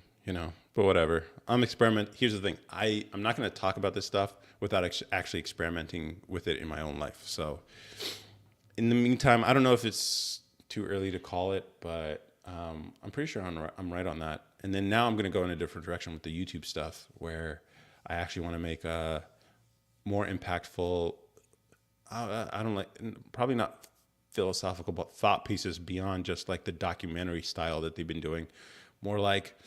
but whatever. Here's the thing. I'm not going to talk about this stuff without actually experimenting with it in my own life. So in the meantime, I don't know if it's too early to call it, but I'm pretty sure I'm right on that. And then now I'm going to go in a different direction with the YouTube stuff where I actually want to make a more impactful, I don't like, probably not philosophical, but thought pieces beyond just like the documentary style that they've been doing. More like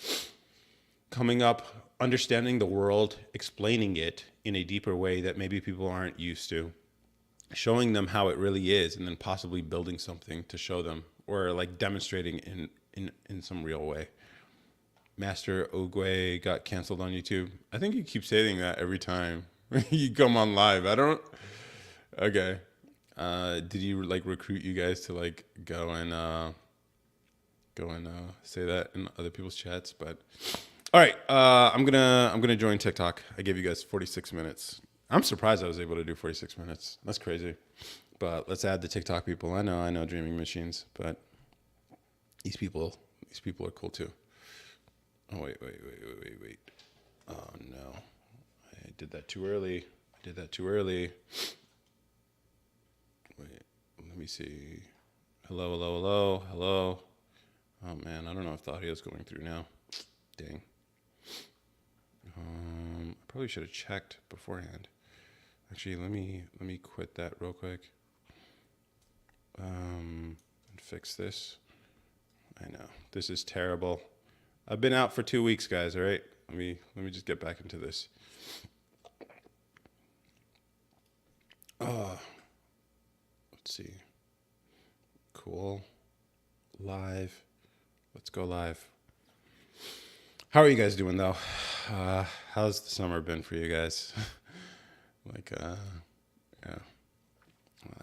coming up, understanding the world, explaining it in a deeper way that maybe people aren't used to, showing them how it really is, and then possibly building something to show them or like demonstrating in some real way. Master Ogwe got canceled on YouTube. I think you keep saying that every time you come on live. I don't. Okay. Did you like recruit you guys to like go and say that in other people's chats? But all right, I'm gonna join TikTok. I gave you guys 46 minutes. I'm surprised I was able to do 46 minutes. That's crazy. But let's add the TikTok people. I know Dreaming Machines, but these people are cool too. Oh wait. Oh no, I did that too early. Wait, let me see. Hello. Oh man, I don't know if the audio is going through now. Dang. I probably should have checked beforehand. Actually, let me quit that real quick. And fix this. I know this is terrible. I've been out for 2 weeks, guys. All right, let me just get back into this. Let's see. Cool. Live. Let's go live. How are you guys doing though? How's the summer been for you guys? Yeah.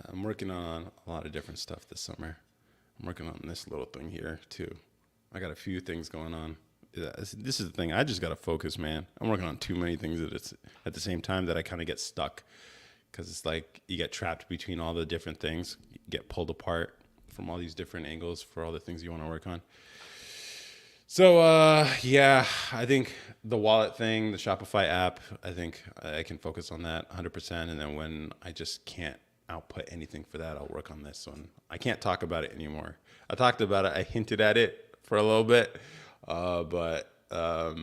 I'm working on a lot of different stuff this summer. I'm working on this little thing here too. I got a few things going on. This is the thing. I just got to focus, man. I'm working on too many things at the same time that I kind of get stuck because it's like you get trapped between all the different things, you get pulled apart from all these different angles for all the things you want to work on. So, yeah, I think the wallet thing, the Shopify app, I think I can focus on that 100%. And then when I just can't output anything for that, I'll work on this one. I can't talk about it anymore. I talked about it. I hinted at it for a little bit, but I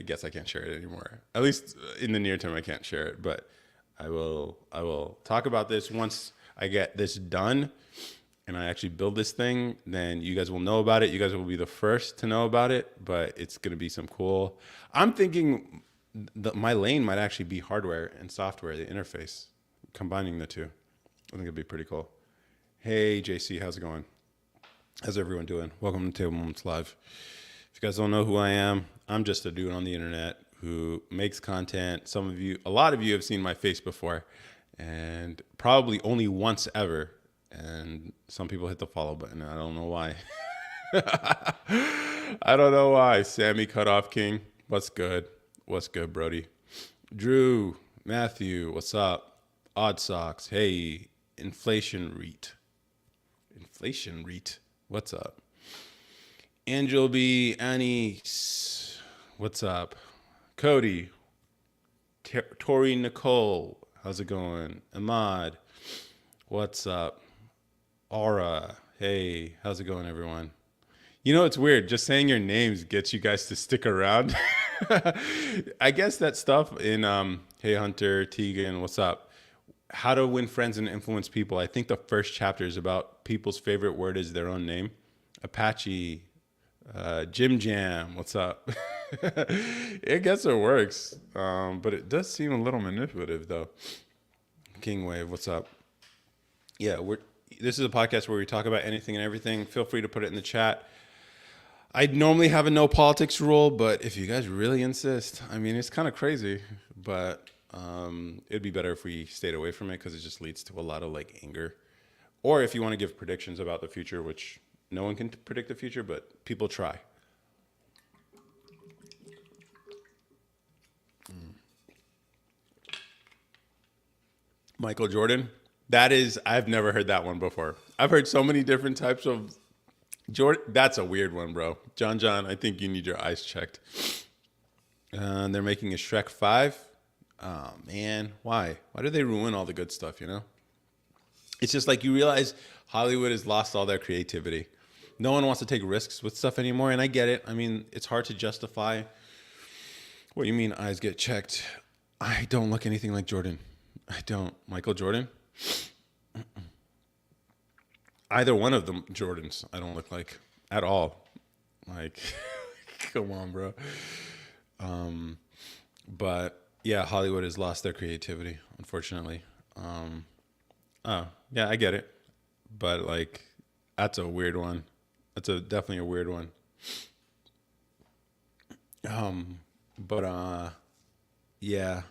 guess I can't share it anymore. At least in the near term, I can't share it. But I will talk about this once I get this done and I actually build this thing. Then you guys will know about it. You guys will be the first to know about it. But it's gonna be some cool. I'm thinking my lane might actually be hardware and software, the interface, combining the two. I think it'd be pretty cool. Hey JC, how's it going? How's everyone doing? Welcome to Table Moments Live. If you guys don't know who I am, I'm just a dude on the internet who makes content. A lot of you have seen my face before, and probably only once ever. And some people hit the follow button. I don't know why. I don't know why. Sammy Cutoff King, what's good? What's good, Brody? Drew, Matthew, what's up? Odd Socks, hey. Inflation REIT, what's up? Angel B, Annie, what's up? Cody, Tori Nicole, how's it going? Ahmad, what's up? Aura, hey, how's it going, everyone? It's weird. Just saying your names gets you guys to stick around. I guess that stuff in Hey Hunter, Tegan, what's up? How to win friends and influence people. I think the first chapter is about people's favorite word is their own name. Apache, Jim Jam, what's up? I guess it works, but it does seem a little manipulative though. King Wave, what's up? Yeah, this is a podcast where we talk about anything and everything. Feel free to put it in the chat. I normally have a no politics rule, but if you guys really insist, I mean, it's kind of crazy, but it'd be better if we stayed away from it because it just leads to a lot of like anger. Or if you want to give predictions about the future, which no one can predict the future, but people try. Michael Jordan. That is, I've never heard that one before. I've heard so many different types of Jordan. That's a weird one, bro. John, I think you need your eyes checked. They're making a Shrek 5. Oh, man. Why? Why do they ruin all the good stuff, you know? It's just like you realize Hollywood has lost all their creativity. No one wants to take risks with stuff anymore, and I get it. I mean, it's hard to justify. What do you mean eyes get checked? I don't look anything like Jordan. I don't. Michael Jordan? Either one of them Jordans I don't look like at all. Like, come on, bro. But yeah, Hollywood has lost their creativity, unfortunately. Oh, yeah, I get it. But like, that's a weird one. That's a definitely a weird one. But yeah,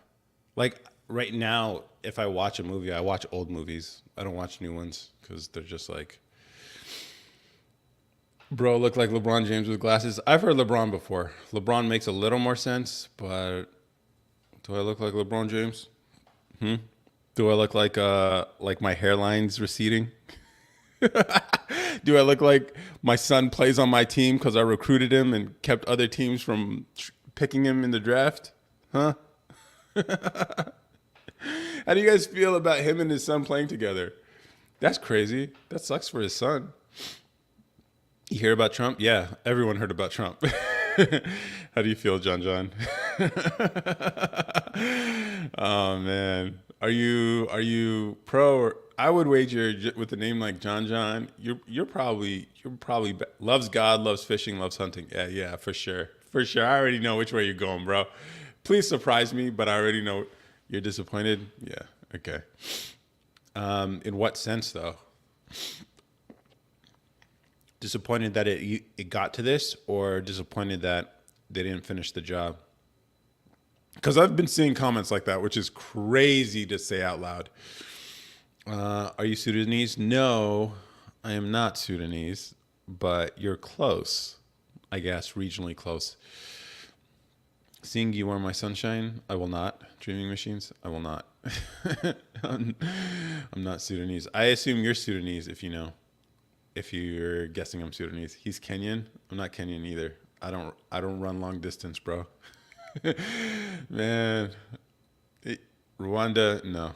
like right now, if I watch a movie, I watch old movies. I don't watch new ones because they're just like, bro, look like LeBron James with glasses. I've heard LeBron before. LeBron makes a little more sense, but do I look like LeBron James? Do I look like my hairline's receding? Do I look like my son plays on my team because I recruited him and kept other teams from picking him in the draft? Huh? How do you guys feel about him and his son playing together? That's crazy. That sucks for his son. You hear about Trump? Yeah, everyone heard about Trump. How do you feel, John? Oh man, are you pro? Or, I would wager with a name like John. You're probably loves God, loves fishing, loves hunting. Yeah, for sure. I already know which way you're going, bro. Please surprise me, but I already know you're disappointed. Yeah, okay. In what sense though? Disappointed that it got to this, or disappointed that they didn't finish the job? Because I've been seeing comments like that, which is crazy to say out loud. Are you Sudanese? No, I am not Sudanese, but you're close, I guess, regionally close. Seeing you are my sunshine, I will not. Dreaming machines, I will not. I'm I'm not Sudanese. I assume you're Sudanese if you know. If you're guessing I'm Sudanese. He's Kenyan. I'm not Kenyan either. I don't run long distance, bro. Man, it, Rwanda, no.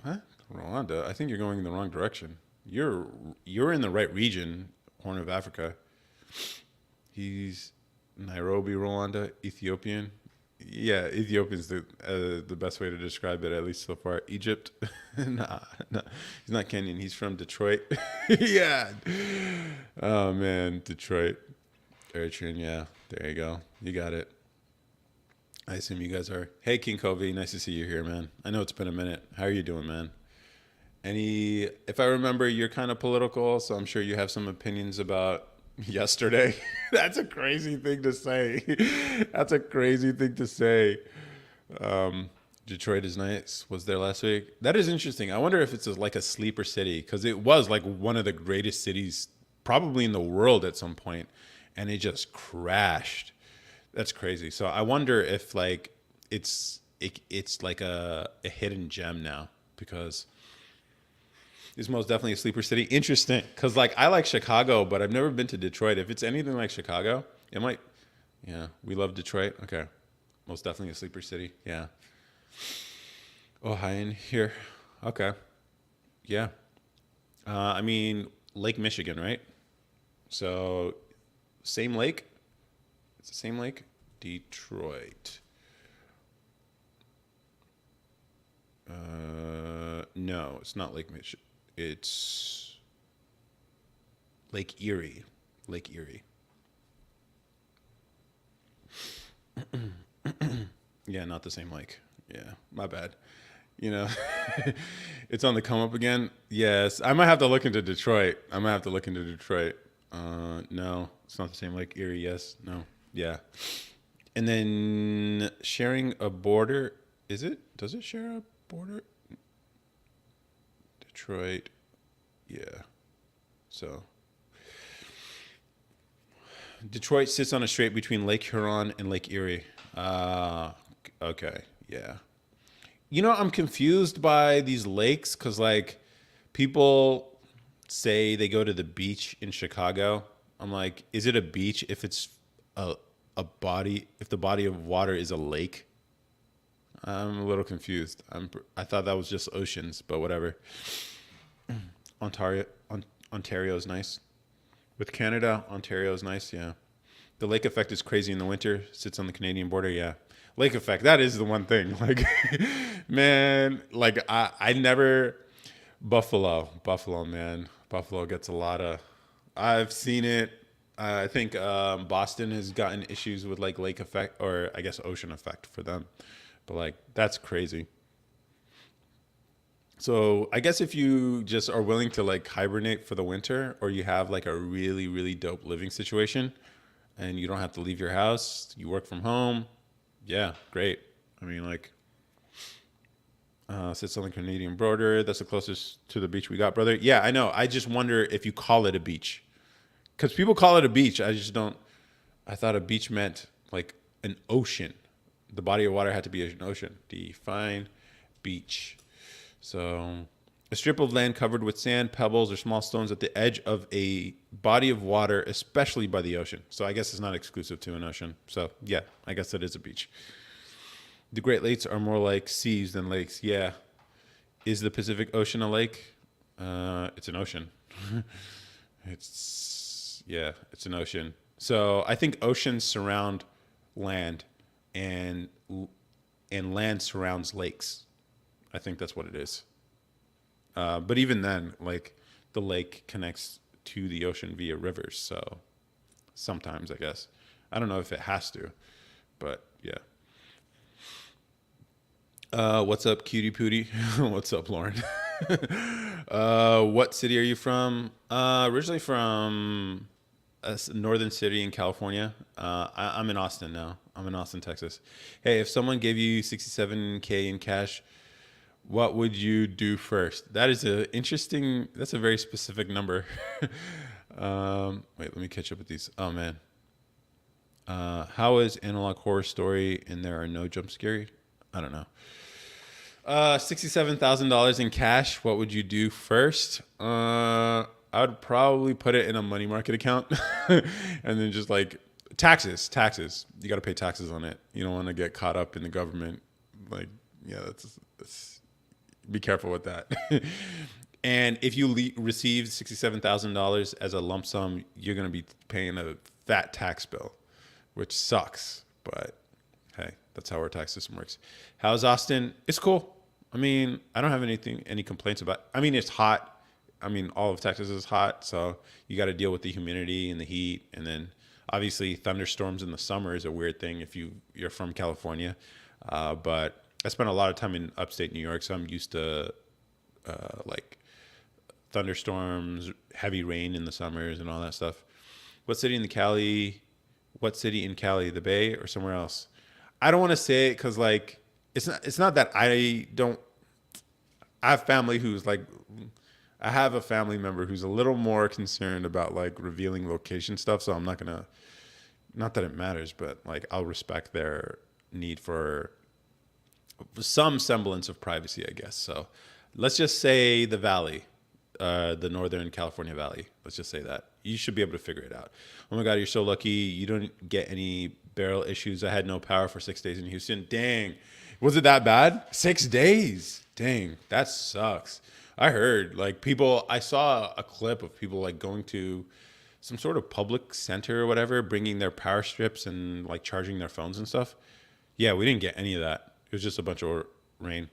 Huh? Rwanda? I think you're going in the wrong direction. You're in the right region, Horn of Africa. He's Nairobi, Rwanda, Ethiopian. Yeah, Ethiopian's the best way to describe it, at least so far. Egypt, nah, he's not Kenyan. He's from Detroit. Yeah. Oh man, Detroit, Eritrean. Yeah, there you go. You got it. I assume you guys are. Hey, King Kobe, nice to see you here, man. I know it's been a minute. How are you doing, man? If I remember, you're kind of political, so I'm sure you have some opinions about yesterday. That's a crazy thing to say. That's a crazy thing to say. Detroit is nice. Was there last week? That is interesting. I wonder if it's like a sleeper city because it was like one of the greatest cities probably in the world at some point, and it just crashed. That's crazy. So I wonder if like it's like a hidden gem now because it's most definitely a sleeper city. Interesting, because like I like Chicago, but I've never been to Detroit. If it's anything like Chicago, it might. Yeah, we love Detroit. Okay, most definitely a sleeper city. Yeah. Ohio here. Okay. Yeah. I mean Lake Michigan, right? So same lake. It's the same lake. Detroit. No, it's not Lake Michigan. It's Lake Erie. Lake Erie. Yeah, not the same lake. Yeah, my bad. You know, it's on the come up again. Yes, I might have to look into Detroit. I might have to look into Detroit. No, it's not the same Lake Erie. Yes, no, yeah. And then sharing a border. Is it? Does it share a border? Detroit. Yeah. So Detroit sits on a strait between Lake Huron and Lake Erie. Okay. Yeah. I'm confused by these lakes because, like, people say they go to the beach in Chicago. I'm like, is it a beach if it's a if the body of water is a lake? I'm a little confused. I thought that was just oceans, but whatever. Ontario, Ontario is nice. With Canada, Ontario is nice. Yeah. The lake effect is crazy in the winter. Sits on the Canadian border. Yeah. Lake effect. That is the one thing. Like, man, like I never Buffalo, man. Buffalo gets a lot of. I've seen it. I think Boston has gotten issues with like lake effect or I guess ocean effect for them, but like that's crazy. So I guess if you just are willing to like hibernate for the winter, or you have like a really dope living situation, and you don't have to leave your house, you work from home, yeah, great. I mean, like, sits on the Canadian border. That's the closest to the beach we got, brother. Yeah, I know. I just wonder if you call it a beach, because people call it a beach. I just don't. I thought a beach meant like an ocean. The body of water had to be an ocean. Define beach. So, a strip of land covered with sand, pebbles, or small stones at the edge of a body of water, especially by the ocean. So, I guess it's not exclusive to an ocean. So, yeah, I guess it is a beach. The Great Lakes are more like seas than lakes. Yeah. Is the Pacific Ocean a lake? It's an ocean. It's an ocean. So, I think oceans surround land, and and land surrounds lakes. I think that's what it is. But even then, like the lake connects to the ocean via rivers. So sometimes, I guess. I don't know if it has to, but yeah. What's up, cutie pootie? What's up, Lauren? What city are you from? Originally from a northern city in California. I'm in Austin now. I'm in Austin, Texas. Hey, if someone gave you 67K in cash, what would you do first? That is a interesting. That's a very specific number. Wait, let me catch up with these. Oh man, how is Analog Horror Story and there are no jump scary? I don't know. $67,000 in cash. What would you do first? I would probably put it in a money market account, and then just like taxes. You got to pay taxes on it. You don't want to get caught up in the government. Like, yeah, that's be careful with that. And if you receive $67,000 as a lump sum, you're going to be paying a fat tax bill, which sucks. But hey, that's how our tax system works. How's Austin? It's cool. I mean, I don't have any complaints about. I mean, it's hot. I mean, all of Texas is hot, so you got to deal with the humidity and the heat, and then obviously thunderstorms in the summer is a weird thing if you're from California. But I spent a lot of time in upstate New York, so I'm used to like thunderstorms, heavy rain in the summers, and all that stuff. What city in the Cali? What city in Cali? The Bay or somewhere else? I don't want to say it because like it's not that I don't. I have family who's like. I have a family member who's a little more concerned about like revealing location stuff, so I'm not gonna. Not that it matters, but like I'll respect their need for some semblance of privacy, I guess. So let's just say the valley, the Northern California Valley. Let's just say that. You should be able to figure it out. Oh my God, you're so lucky. You don't get any barrel issues. I had no power for 6 days in Houston. Dang. Was it that bad? 6 days. Dang, that sucks. I heard like people, I saw a clip of people like going to some sort of public center or whatever, bringing their power strips and like charging their phones and stuff. Yeah, we didn't get any of that. It was just a bunch of rain.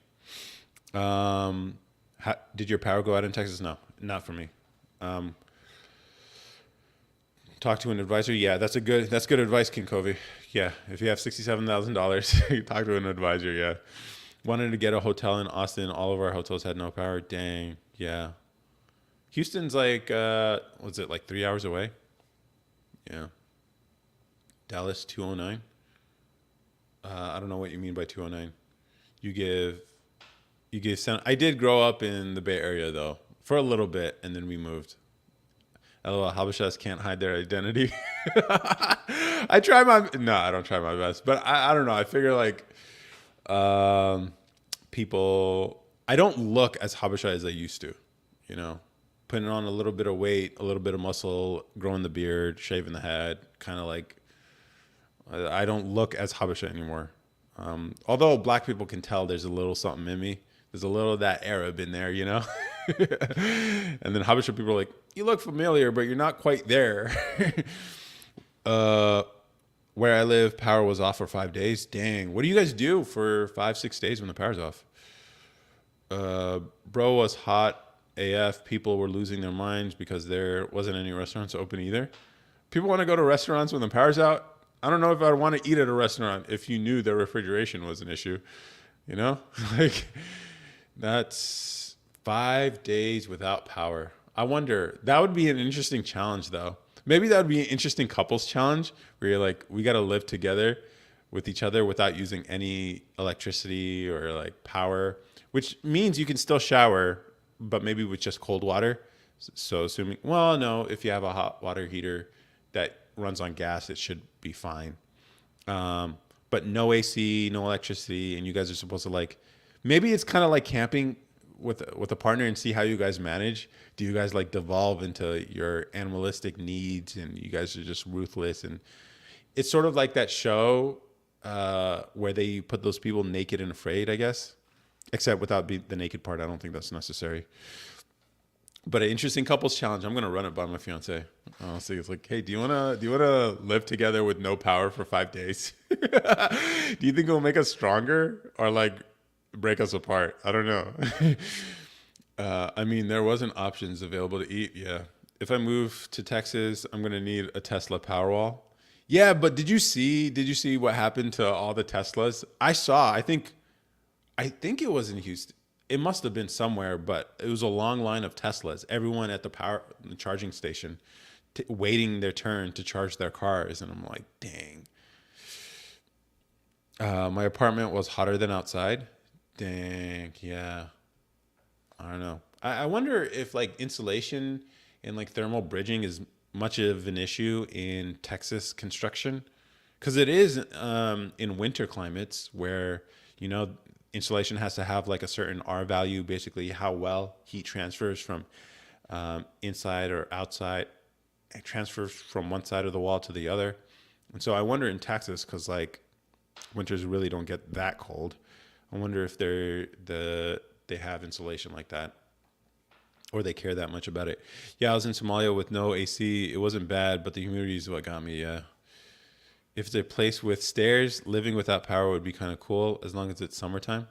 Did your power go out in Texas? No, not for me. Um, Talk to an advisor. Yeah, that's good advice, King Covey. Yeah, if you have $67,000, you talk to an advisor. Yeah, wanted to get a hotel in Austin. All of our hotels had no power. Dang. Yeah, Houston's like was it like 3 hours away? Yeah, Dallas 209. I don't know what you mean by 209. You give I did grow up in the Bay Area though for a little bit, and then we moved. LOL, Habashas can't hide their identity. I try my no, I don't try my best, but I don't know. I figure like people, I don't look as Habesha as I used to, you know, putting on a little bit of weight, a little bit of muscle, growing the beard, shaving the head, kind of like, I don't look as Habesha anymore. Although black people can tell there's a little something in me. There's a little of that Arab in there, you know? And then Habesha people are like, you look familiar, but you're not quite there. uh, where I live, power was off for 5 days. Dang. What do you guys do for 5, 6 days when the power's off? Bro was hot AF. People were losing their minds because there wasn't any restaurants open either. People want to go to restaurants when the power's out. I don't know if I'd want to eat at a restaurant if you knew their refrigeration was an issue. You know, like that's 5 days without power. I wonder, that would be an interesting challenge though. Maybe that would be an interesting couples challenge where you're like, we got to live together with each other without using any electricity or like power, which means you can still shower, but maybe with just cold water. So assuming, well, no, if you have a hot water heater that runs on gas, it should be fine. But no AC, no electricity, and you guys are supposed to like, maybe it's kind of like camping with a partner and see how you guys manage. Do you guys like devolve into your animalistic needs and you guys are just ruthless? And it's sort of like that show where they put those people naked and afraid, I guess, except without the naked part. I don't think that's necessary. But an interesting couples challenge. I'm gonna run it by my fiance. Honestly, it's like, hey, do you wanna live together with no power for 5 days? Do you think it'll make us stronger or like break us apart? I don't know. I mean, there wasn't options available to eat. Yeah, if I move to Texas, I'm gonna need a Tesla Powerwall. Yeah, but did you see what happened to all the Teslas? I saw. I think it was in Houston. It must have been somewhere, but it was a long line of Teslas. Everyone at the charging station, waiting their turn to charge their cars, and I'm like, dang. My apartment was hotter than outside. Dang, yeah. I don't know. I wonder if like insulation and like thermal bridging is much of an issue in Texas construction, because it is in winter climates where you know insulation has to have like a certain R value, basically how well heat transfers from inside or outside, it transfers from one side of the wall to the other. And so I wonder in Texas, because like winters really don't get that cold. I wonder if they have insulation like that, or they care that much about it. Yeah, I was in Somalia with no AC. It wasn't bad, but the humidity is what got me. Yeah. If it's a place with stairs, living without power would be kind of cool as long as it's summertime.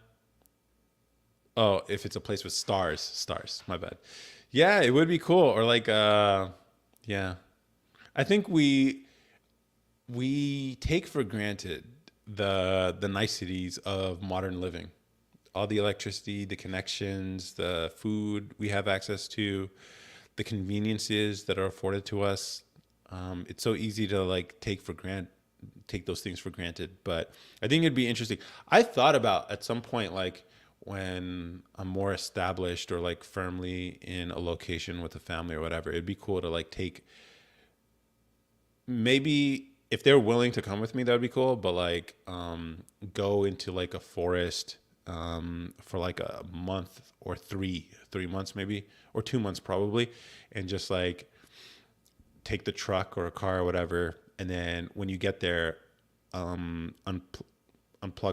Oh, if it's a place with stars, my bad. Yeah, it would be cool. Or like, yeah, I think we take for granted the niceties of modern living, all the electricity, the connections, the food we have access to, the conveniences that are afforded to us. It's so easy to like take those things for granted. But I think it'd be interesting. I thought about at some point, like when I'm more established or like firmly in a location with a family or whatever, it'd be cool to like take, maybe if they're willing to come with me, that would be cool. But like go into like a forest for like a month or three months maybe, or 2 months probably, and just like take the truck or a car or whatever, and then when you get there, unplug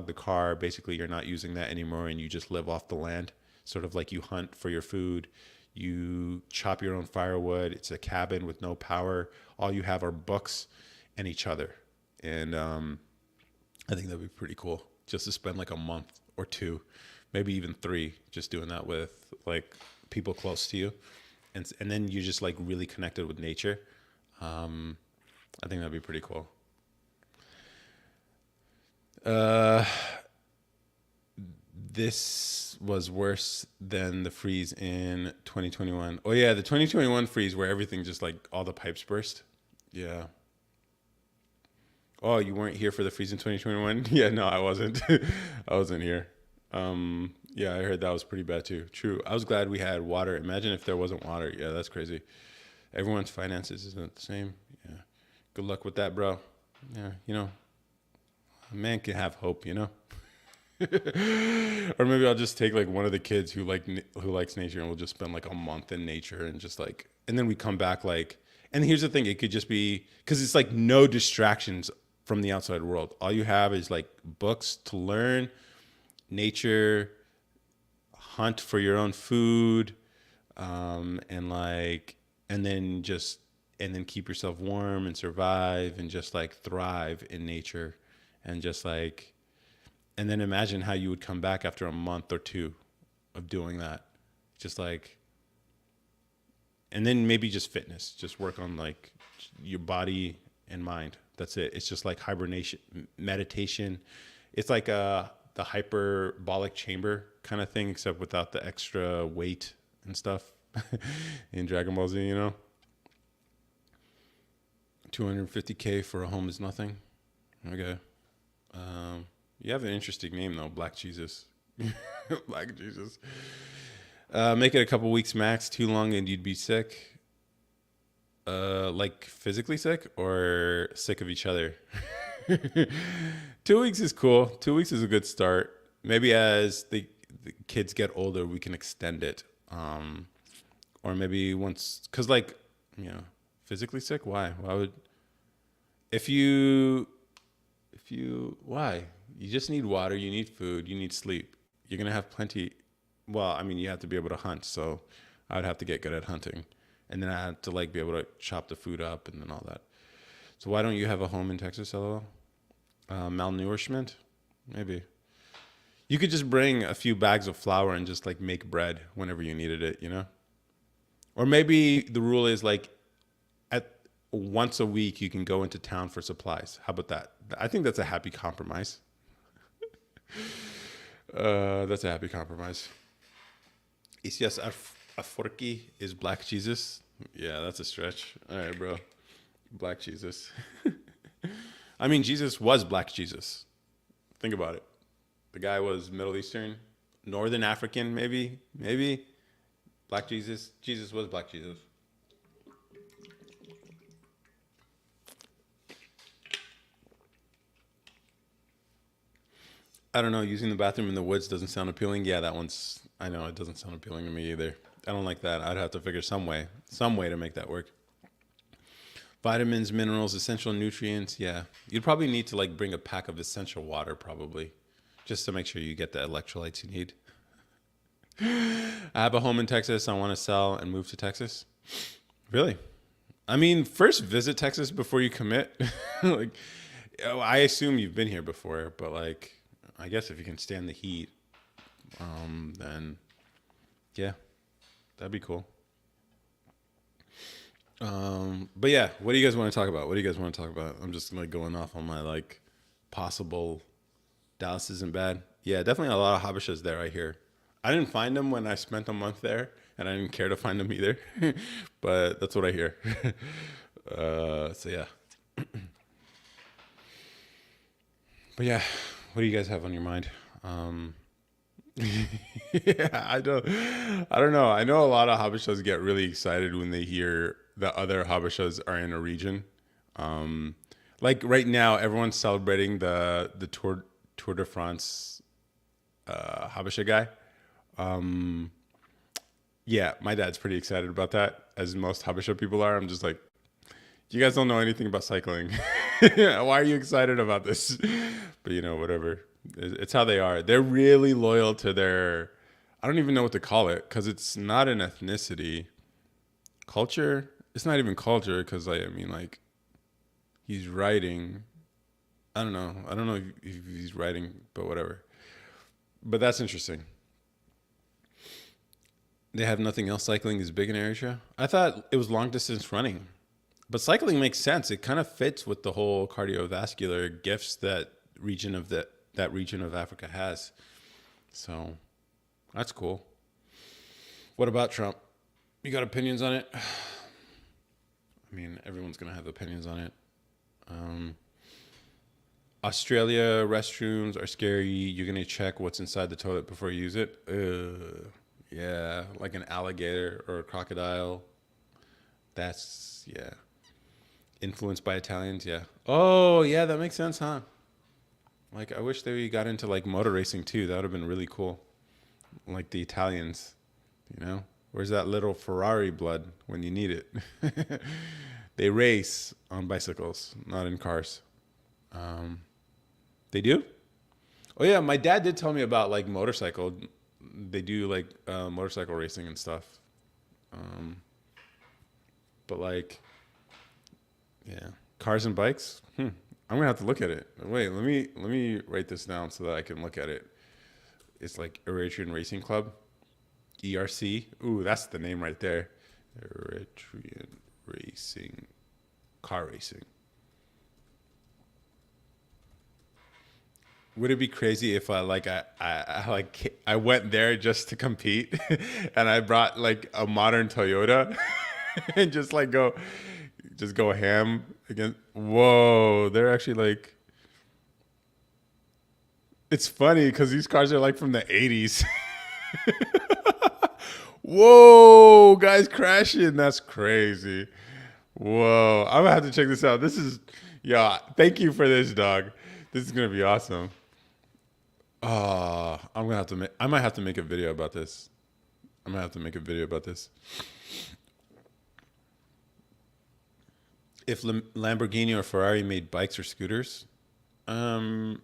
the car. Basically, you're not using that anymore, and you just live off the land. Sort of like you hunt for your food, you chop your own firewood. It's a cabin with no power. All you have are books and each other, and I think that'd be pretty cool. Just to spend like a month or two, maybe even three, just doing that with like people close to you, and then you're just like really connected with nature. I think that'd be pretty cool. Uh, this was worse than the freeze in 2021. Oh yeah, the 2021 freeze where everything just like all the pipes burst. Yeah. Oh, you weren't here for the freeze in 2021? Yeah, no, I wasn't. I wasn't here. Yeah, I heard that was pretty bad too. True. I was glad we had water. Imagine if there wasn't water. Yeah, that's crazy. Everyone's finances isn't the same. Yeah. Good luck with that, bro. Yeah, a man can have hope. Or maybe I'll just take like one of the kids who likes nature, and we'll just spend like a month in nature and just like, and then we come back like. And here's the thing: it could just be because it's like no distractions from the outside world. All you have is like books to learn, nature, hunt for your own food, and like, and then just, and then keep yourself warm and survive and just like thrive in nature, and just like, and then imagine how you would come back after a month or two of doing that, just like, and then maybe just fitness, just work on like your body and mind. That's it. It's just like hibernation, meditation. It's like the hyperbolic chamber kind of thing, except without the extra weight and stuff in Dragon Ball Z, 250K for a home is nothing. Okay. You have an interesting name though, Black Jesus. Black Jesus. Make it a couple weeks max. Too long and you'd be sick. Like physically sick or sick of each other. 2 weeks is cool. 2 weeks is a good start. Maybe as the kids get older, we can extend it. Or maybe once, cause like, physically sick. Why would, if you, why? You just need water. You need food. You need sleep. You're going to have plenty. Well, I mean, you have to be able to hunt. So I would have to get good at hunting. And then I had to like be able to chop the food up and then all that. So why don't you have a home in Texas, LOL? Malnourishment? Maybe. You could just bring a few bags of flour and just like make bread whenever you needed it. Or maybe the rule is like at once a week you can go into town for supplies. How about that? I think that's a happy compromise. That's a happy compromise. Isias Aforki is Black Jesus. Yeah, that's a stretch. All right, bro. Black Jesus. I mean, Jesus was Black Jesus. Think about it. The guy was Middle Eastern, Northern African, maybe. Black Jesus. Jesus was Black Jesus. I don't know. Using the bathroom in the woods doesn't sound appealing. Yeah, that one's. I know it doesn't sound appealing to me either. I don't like that. I'd have to figure some way to make that work. Vitamins, minerals, essential nutrients. Yeah, you'd probably need to like bring a pack of essential water, probably, just to make sure you get the electrolytes you need. I have a home in Texas. I want to sell and move to Texas. Really? I mean, first visit Texas before you commit. Like, I assume you've been here before, but like, I guess if you can stand the heat, then yeah, that'd be cool. But yeah, what do you guys want to talk about? I'm just like going off on my like possible. Dallas isn't bad. Yeah, definitely a lot of Habeshas there. I hear. I didn't find them when I spent a month there, and I didn't care to find them either. But that's what I hear. So yeah. But yeah, what do you guys have on your mind? Yeah, I don't know. I know a lot of Habeshas get really excited when they hear that other Habeshas are in a region. Um, like right now, everyone's celebrating the Tour de France Habesha guy. Um, yeah, my dad's pretty excited about that, as most Habesha people are. I'm just like, you guys don't know anything about cycling. Why are you excited about this? But whatever. It's how they are. They're really loyal to their. I don't even know what to call it because it's not an ethnicity. Culture. It's not even culture because I mean like he's writing. I don't know. I don't know if he's writing, but whatever. But that's interesting. They have nothing else. Cycling is big in Asia. I thought it was long distance running. But cycling makes sense. It kind of fits with the whole cardiovascular gifts that region of Africa has. So that's cool. What about Trump? You got opinions on it? I mean, everyone's gonna have opinions on it. Um, Australia restrooms are scary. You're gonna check what's inside the toilet before you use it. Yeah, like an alligator or a crocodile. That's yeah. Influenced by Italians, yeah. Oh, yeah, that makes sense, huh? Like, I wish they got into like motor racing too. That would have been really cool. Like the Italians, you know? Where's that little Ferrari blood when you need it? They race on bicycles, not in cars. Um, they do? Oh yeah, my dad did tell me about like motorcycle. They do like motorcycle racing and stuff. Um, but like, yeah, cars and bikes. I'm gonna have to look at it. Wait, let me write this down so that I can look at it. It's like Eritrean Racing Club, ERC. Ooh, that's the name right there. Eritrean Racing, car racing. Would it be crazy if I went there just to compete, and I brought like a modern Toyota, and just go ham against? Whoa, they're actually like. It's funny because these cars are like from the '80s. Whoa, guys crashing. That's crazy. Whoa, I'm gonna have to check this out. Yeah. Thank you for this, dog. This is gonna be awesome. I'm gonna have to make. I might have to make a video about this. I'm gonna have to make a video about this. If Lamborghini or Ferrari made bikes or scooters, um,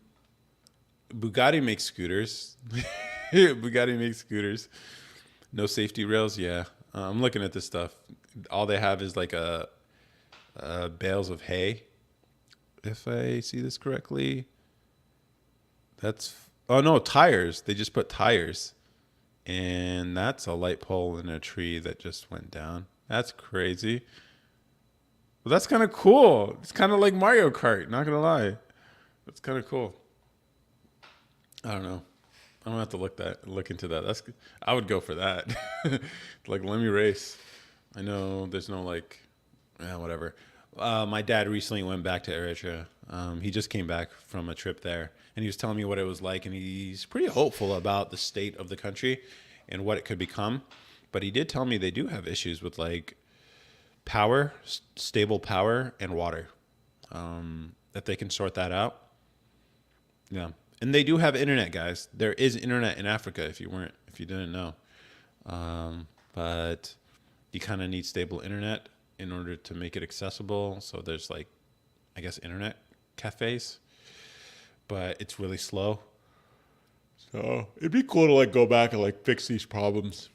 Bugatti makes scooters. Bugatti makes scooters. No safety rails. Yeah, I'm looking at this stuff. All they have is like bales of hay. If I see this correctly, that's oh no, tires. They just put tires, and that's a light pole in a tree that just went down. That's crazy. Well, that's kind of cool. It's kind of like Mario Kart. Not gonna lie, that's kind of cool. I don't know. I'm gonna have to look into that. I would go for that. Like, let me race. I know there's no like, yeah, whatever. My dad recently went back to Eritrea. He just came back from a trip there, and he was telling me what it was like, and he's pretty hopeful about the state of the country and what it could become. But he did tell me they do have issues with like power, stable power, and water. That they can sort that out. Yeah, and they do have internet, guys. There is internet in Africa. If you didn't know, but you kind of need stable internet in order to make it accessible. So there's like, I guess, internet cafes, but it's really slow. So it'd be cool to like go back and like fix these problems.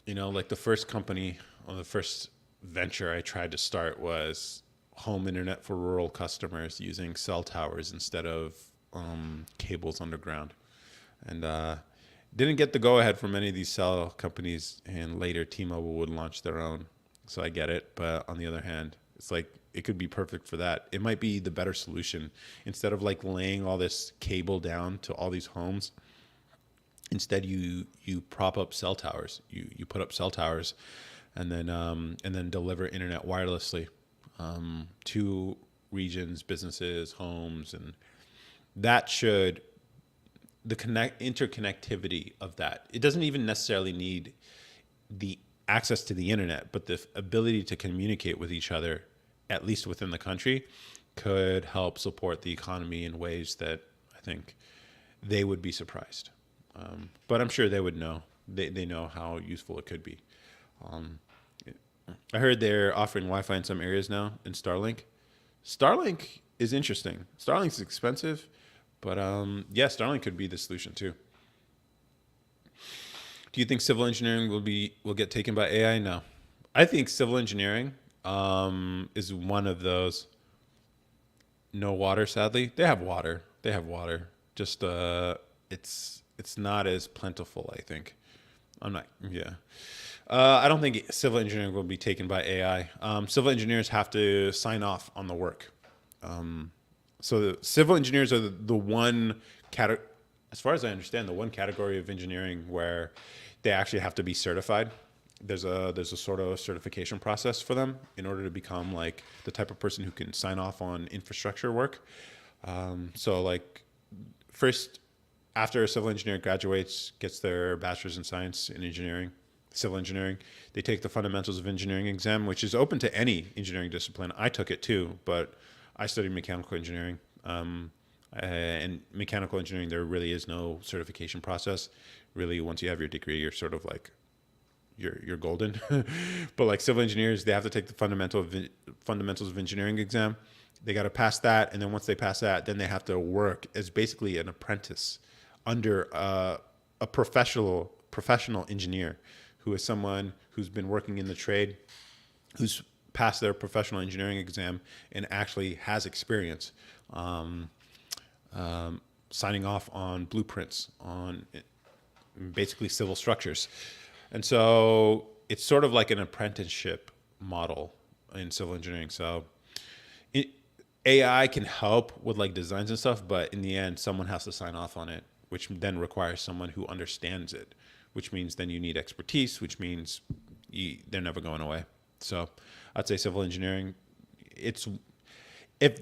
Like the first company or the first venture I tried to start was home internet for rural customers using cell towers instead of cables underground. And didn't get the go ahead from any of these cell companies. And later, T-Mobile would launch their own. So I get it. But on the other hand, it's like it could be perfect for that. It might be the better solution instead of like laying all this cable down to all these homes. Instead, you prop up cell towers. You put up cell towers, and then deliver internet wirelessly to regions, businesses, homes, and that should the interconnectivity of that. It doesn't even necessarily need the access to the internet, but the ability to communicate with each other, at least within the country, could help support the economy in ways that I think they would be surprised. But I'm sure they would know. They know how useful it could be. Um, I heard they're offering Wi-Fi in some areas now in Starlink. Starlink is interesting. Starlink's expensive, but yeah, Starlink could be the solution too. Do you think civil engineering will get taken by AI? No, I think civil engineering is one of those. No water, sadly. They have water. They have water. Just it's not as plentiful, I think. I'm not. Yeah. I don't think civil engineering will be taken by AI. Civil engineers have to sign off on the work. So the civil engineers are the one category, as far as I understand, the one category of engineering where they actually have to be certified. There's a sort of certification process for them in order to become like the type of person who can sign off on infrastructure work. So like first, after a civil engineer graduates, gets their bachelor's in science in engineering, civil engineering, they take the fundamentals of engineering exam, which is open to any engineering discipline. I took it too, but I studied mechanical engineering. And mechanical engineering, there really is no certification process. Really, once you have your degree, you're sort of like you're golden. But like civil engineers, they have to take the fundamentals of engineering exam. They got to pass that, and then once they pass that, then they have to work as basically an apprentice under a professional engineer, who is someone who's been working in the trade, who's passed their professional engineering exam and actually has experience signing off on blueprints on basically civil structures. And so it's sort of like an apprenticeship model in civil engineering. So it, AI can help with like designs and stuff, but in the end, someone has to sign off on it, which then requires someone who understands it, which means then you need expertise, which means they're never going away. So I'd say civil engineering, it's if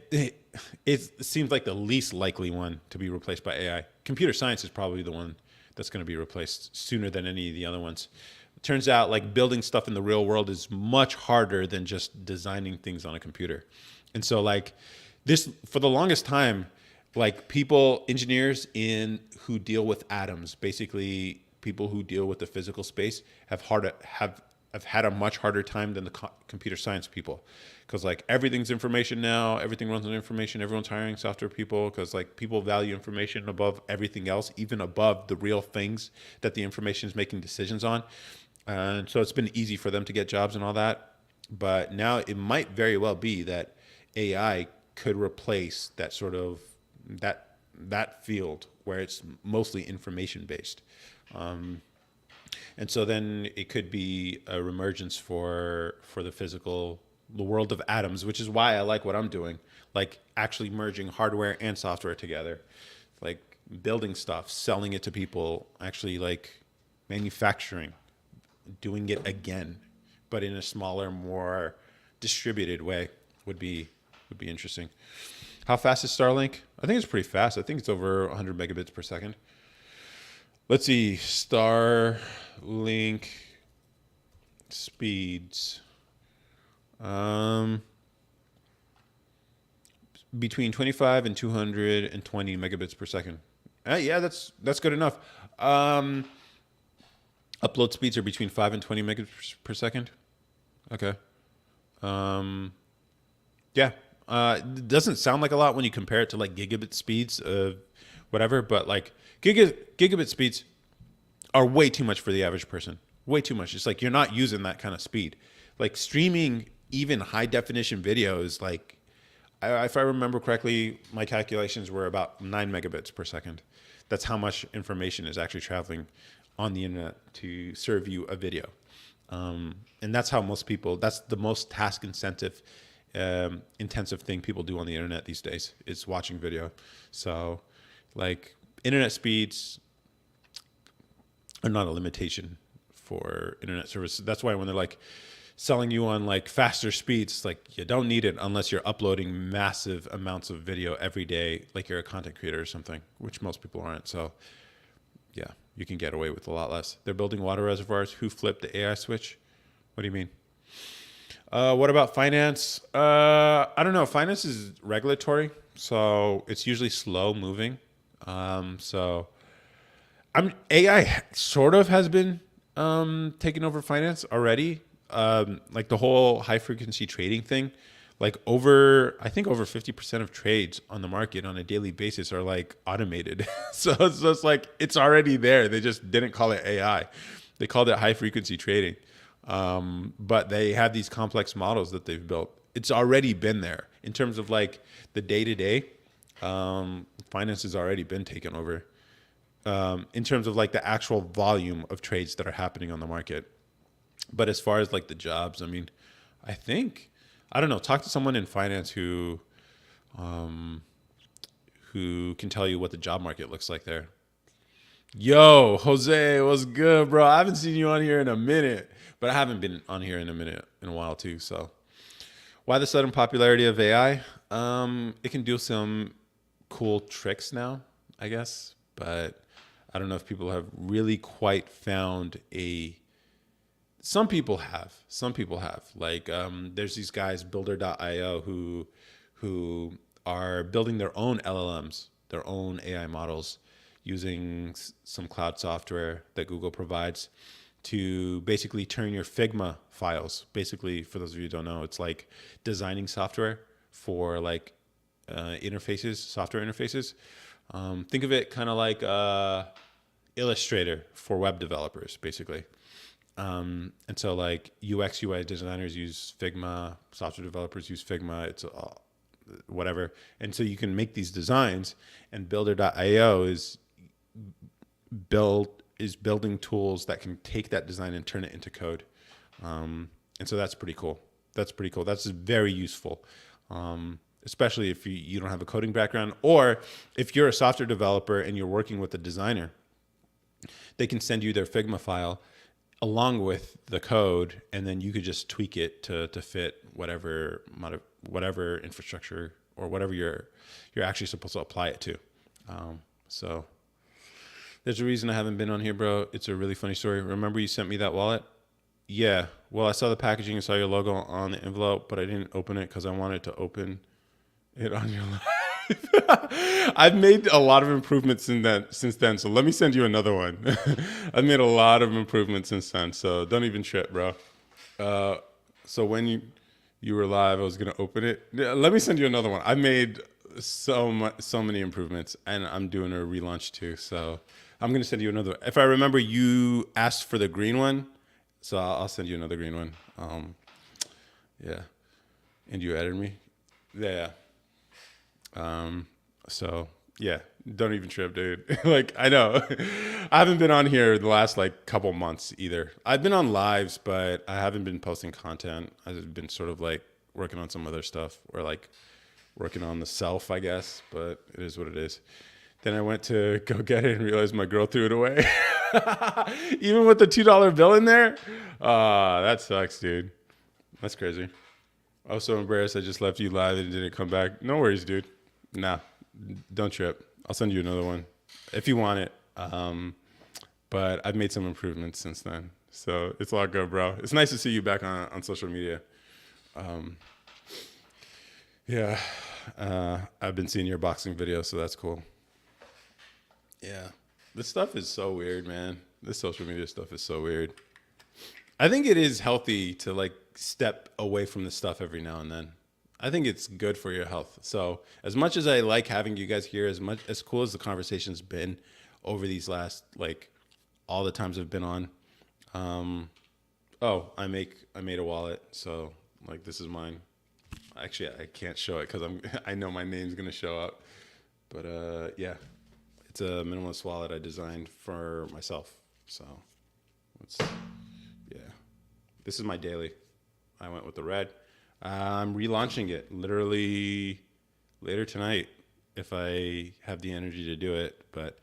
it seems like the least likely one to be replaced by AI. Computer science is probably the one that's going to be replaced sooner than any of the other ones. It turns out like building stuff in the real world is much harder than just designing things on a computer. And so like this, for the longest time, like people, engineers in who deal with atoms, basically people who deal with the physical space have had a much harder time than the computer science people, because like everything's information now, everything runs on information. Everyone's hiring software people because like people value information above everything else, even above the real things that the information is making decisions on. And so it's been easy for them to get jobs and all that. But now it might very well be that AI could replace that sort of that field where it's mostly information based. And so then it could be a reemergence for the world of atoms, which is why I like what I'm doing, like actually merging hardware and software together, like building stuff, selling it to people, actually like manufacturing, doing it again, but in a smaller, more distributed way would be interesting. How fast is Starlink? I think it's pretty fast. I think it's over 100 megabits per second. Let's see, Starlink speeds. Between 25 and 220 megabits per second. Yeah, that's good enough. Upload speeds are between 5 and 20 megabits per second. Okay. Yeah. It doesn't sound like a lot when you compare it to like gigabit speeds of whatever, but like gigabit speeds are way too much for the average person. Way too much. It's like you're not using that kind of speed. Like streaming even high definition videos, like if I remember correctly, my calculations were about 9 megabits per second. That's how much information is actually traveling on the internet to serve you a video. And that's how most people, that's the most task intensive thing people do on the internet these days is watching video. So like internet speeds are not a limitation for internet services. That's why when they're like selling you on like faster speeds, it's like you don't need it unless you're uploading massive amounts of video every day, like you're a content creator or something, which most people aren't. So yeah, you can get away with a lot less. They're building water reservoirs. Who flipped the AI switch? What do you mean? What about finance? I don't know. Finance is regulatory, so it's usually slow moving. So AI sort of has been taking over finance already. Like the whole high frequency trading thing, like I think over 50% of trades on the market on a daily basis are like automated. So it's just like, it's already there. They just didn't call it AI. They called it high frequency trading. But they have these complex models that they've built. It's already been there in terms of like the day to day. Finance has already been taken over. In terms of like the actual volume of trades that are happening on the market. But as far as like the jobs, I mean, I don't know, talk to someone in finance who can tell you what the job market looks like there. Yo, Jose, what's good, bro? I haven't seen you on here in a minute, but I haven't been on here in a while too. So why the sudden popularity of AI? It can do some cool tricks now, I guess, but I don't know if people have really quite found some people have. Like, there's these guys, Builder.io, who are building their own LLMs. their own AI models using some cloud software that Google provides to basically turn your Figma files. Basically, for those of you who don't know, it's like designing software for like interfaces, software interfaces. Think of it kind of like Illustrator for web developers, basically. And so like UX UI designers use Figma, software developers use Figma. It's whatever. And so you can make these designs, and Builder.io building tools that can take that design and turn it into code. And so that's pretty cool. That's pretty cool. That's very useful. Especially if you don't have a coding background, or if you're a software developer and you're working with a designer, they can send you their Figma file along with the code, and then you could just tweak it to fit whatever infrastructure or whatever you're actually supposed to apply it to. So there's a reason I haven't been on here, bro. It's a really funny story. Remember you sent me that wallet? Yeah. Well, I saw the packaging and saw your logo on the envelope, but I didn't open it because I wanted to open it on your live. I've made a lot of improvements since then. So let me send you another one. I've made a lot of improvements since then. So don't even trip, bro. So when you were live, I was gonna open it. Yeah, let me send you another one. I made so many improvements, and I'm doing a relaunch too. So I'm gonna send you another. If I remember, you asked for the green one, so I'll send you another green one. Yeah, and you added me. Yeah. So yeah, don't even trip, dude. Like, I know I haven't been on here the last like couple months either. I've been on lives, but I haven't been posting content. I've been sort of like working on some other stuff, or like working on the self, I guess, but it is what it is. Then I went to go get it and realized my girl threw it away. Even with the $2 bill in there. That sucks, dude. That's crazy. I was so embarrassed I just left you live and didn't come back. No worries, dude. Nah, don't trip. I'll send you another one if you want it. But I've made some improvements since then. So it's all good, bro. It's nice to see you back on social media. Yeah. I've been seeing your boxing videos, so that's cool. Yeah. This stuff is so weird, man. This social media stuff is so weird. I think it is healthy to like step away from this stuff every now and then. I think it's good for your health. So as much as I like having you guys here, as cool as the conversation's been over these last like all the times I've been on. I made a wallet, so like this is mine. Actually, I can't show it because I know my name's gonna show up. But yeah, it's a minimalist wallet I designed for myself. So yeah, this is my daily. I went with the red. I'm relaunching it literally later tonight if I have the energy to do it. But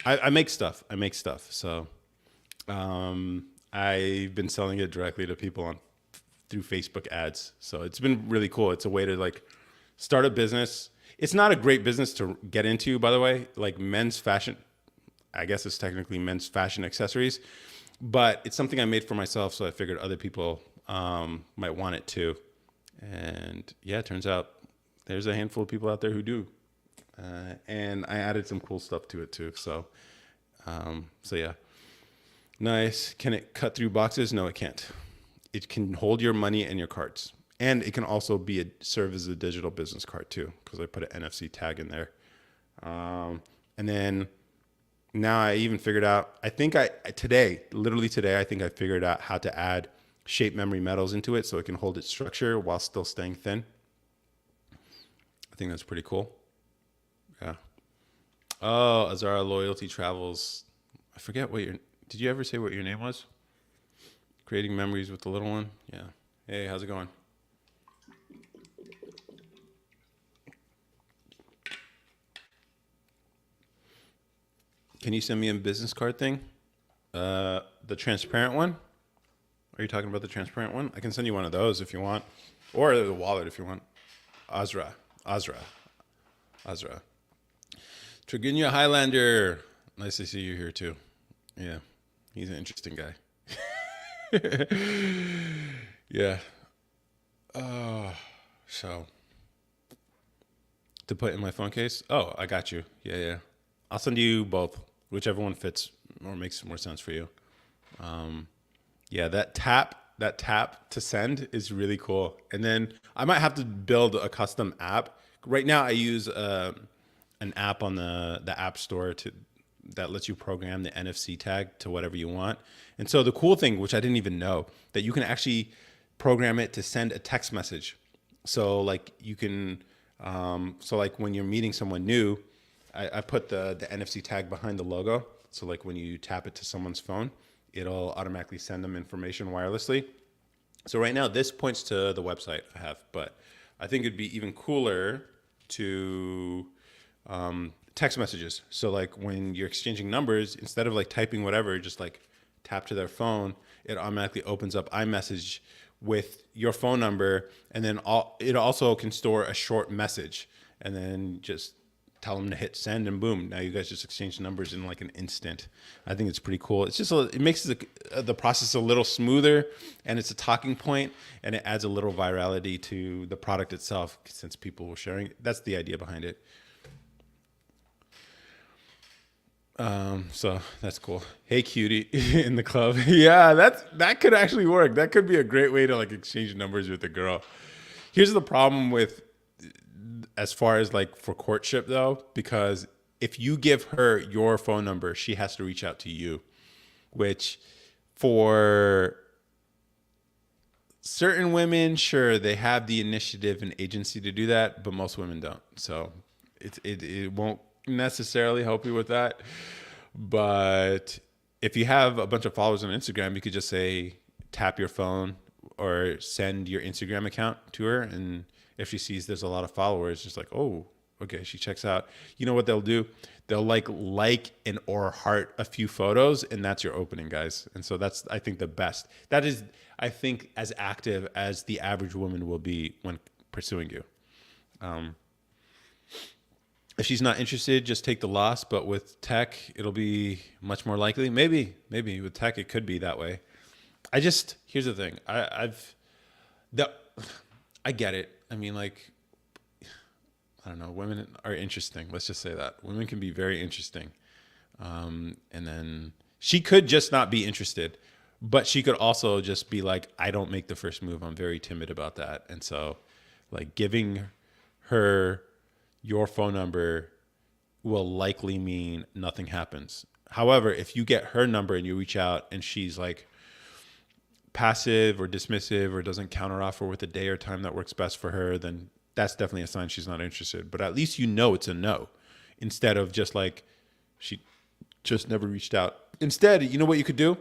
I make stuff. So I've been selling it directly to people through Facebook ads. So it's been really cool. It's a way to like start a business. It's not a great business to get into, by the way. Like men's fashion, I guess it's technically men's fashion accessories, but it's something I made for myself. So I figured other people might want it too. And yeah, it turns out there's a handful of people out there who do. And I added some cool stuff to it too. So yeah, nice. Can it cut through boxes? No, it can't. It can hold your money and your cards. And it can also serve as a digital business card too, because I put an NFC tag in there. And then now I even figured out, literally today, I think I figured out how to add shape memory metals into it so it can hold its structure while still staying thin. I think that's pretty cool. Yeah. Oh, Azara Loyalty Travels. I forget did you ever say what your name was? Creating memories with the little one? Yeah. Hey, how's it going? Can you send me a business card thing? The transparent one? Are you talking about the transparent one? I can send you one of those if you want. Or the wallet if you want. Azra. Tregunia Highlander. Nice to see you here too. Yeah. He's an interesting guy. Yeah. So to put in my phone case. Oh, I got you. Yeah, yeah. I'll send you both, whichever one fits or makes more sense for you. Yeah, that tap to send is really cool. And then I might have to build a custom app. Right now, I use an app on the App Store to that lets you program the NFC tag to whatever you want. And so the cool thing, which I didn't even know, that you can actually program it to send a text message. So like you can, so like when you're meeting someone new, I put the NFC tag behind the logo. So like when you tap it to someone's phone, it'll automatically send them information wirelessly. So right now this points to the website I have, but I think it'd be even cooler to text messages. So like when you're exchanging numbers, instead of like typing whatever, just like tap to their phone, it automatically opens up iMessage with your phone number, and then it also can store a short message, and then just tell them to hit send, and boom, now you guys just exchange numbers in like an instant. I think it's pretty cool. It's just it makes the process a little smoother, and it's a talking point, and it adds a little virality to the product itself since people were sharing it. That's the idea behind it. So that's cool. Hey, cutie, in the club. Yeah, that could actually work. That could be a great way to like exchange numbers with a girl. Here's the problem with, as far as like for courtship though, because if you give her your phone number, she has to reach out to you, which for certain women, sure, they have the initiative and agency to do that, but most women don't. So it won't necessarily help you with that. But if you have a bunch of followers on Instagram, you could just say tap your phone or send your Instagram account to her, and if she sees there's a lot of followers, just like, oh, okay, she checks out. You know what they'll do? They'll like and or heart a few photos, and that's your opening, guys. And so that's, I think, the best. That is, I think, as active as the average woman will be when pursuing you. If she's not interested, just take the loss. But with tech, it'll be much more likely. Maybe with tech, it could be that way. Here's the thing. The, I get it. I mean, like, I don't know. Women are interesting. Let's just say that women can be very interesting. And then she could just not be interested, but she could also just be like, I don't make the first move. I'm very timid about that. And so like giving her your phone number will likely mean nothing happens. However, if you get her number and you reach out and she's like passive or dismissive or doesn't counteroffer with a day or time that works best for her, then that's definitely a sign she's not interested. But at least you know it's a no, instead of just like she just never reached out. Instead, you know what you could do?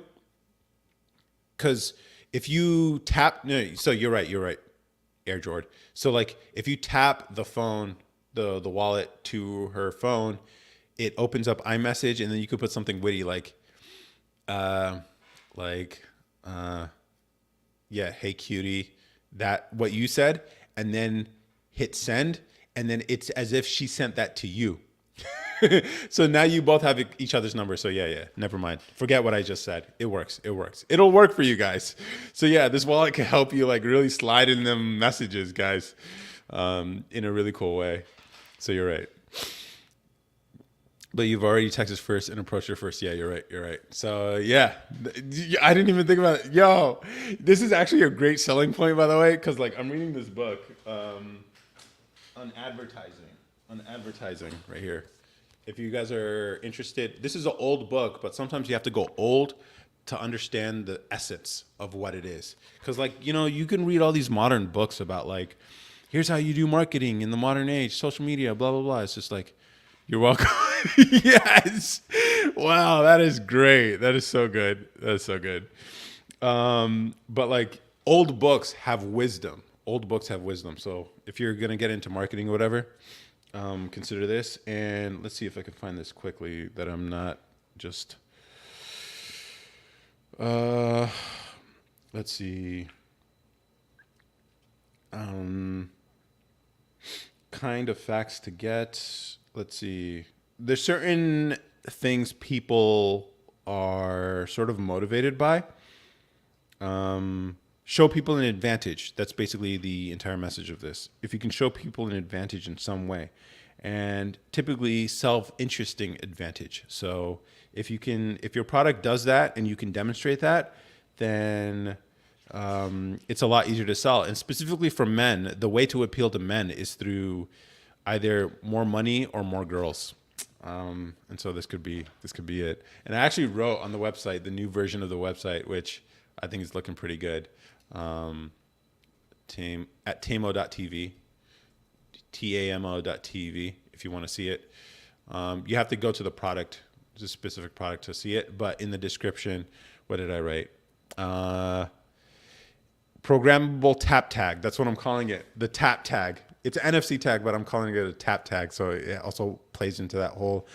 Because if you tap, no, so you're right, Air Jordan. So like if you tap the phone, the wallet to her phone, it opens up iMessage, and then you could put something witty like, like, yeah, hey cutie, that what you said, and then hit send, and then it's as if she sent that to you. So now you both have each other's number. So yeah, never mind. Forget what I just said. It works. It'll work for you guys. So yeah, this wallet can help you like really slide in them messages, guys, in a really cool way. So you're right. But you've already texted first and approached her first. Yeah, you're right. So yeah, I didn't even think about it. Yo, this is actually a great selling point, by the way, because like I'm reading this book on advertising right here. If you guys are interested, this is an old book, but sometimes you have to go old to understand the essence of what it is. Because like, you know, you can read all these modern books about like, here's how you do marketing in the modern age, social media, blah, blah, blah. It's just like, you're welcome. Yes. Wow, that is great. That is so good. But like old books have wisdom. So if you're going to get into marketing or whatever, consider this. And let's see if I can find this quickly that I'm not just, let's see. Kind of facts to get. Let's see. There's certain things people are sort of motivated by. Show people an advantage. That's basically the entire message of this. If you can show people an advantage in some way, and typically self-interesting advantage. So if your product does that and you can demonstrate that, then it's a lot easier to sell. And specifically for men, the way to appeal to men is through either more money or more girls. And so this could be it. And I actually wrote on the website the new version of the website, which I think is looking pretty good. Team at tamo.tv, tamo.tv, if you want to see it. You have to go to the product, the specific product to see it. But in the description, what did I write? Programmable tap tag. That's what I'm calling it. The tap tag. It's an NFC tag, but I'm calling it a tap tag. So it also plays into that whole.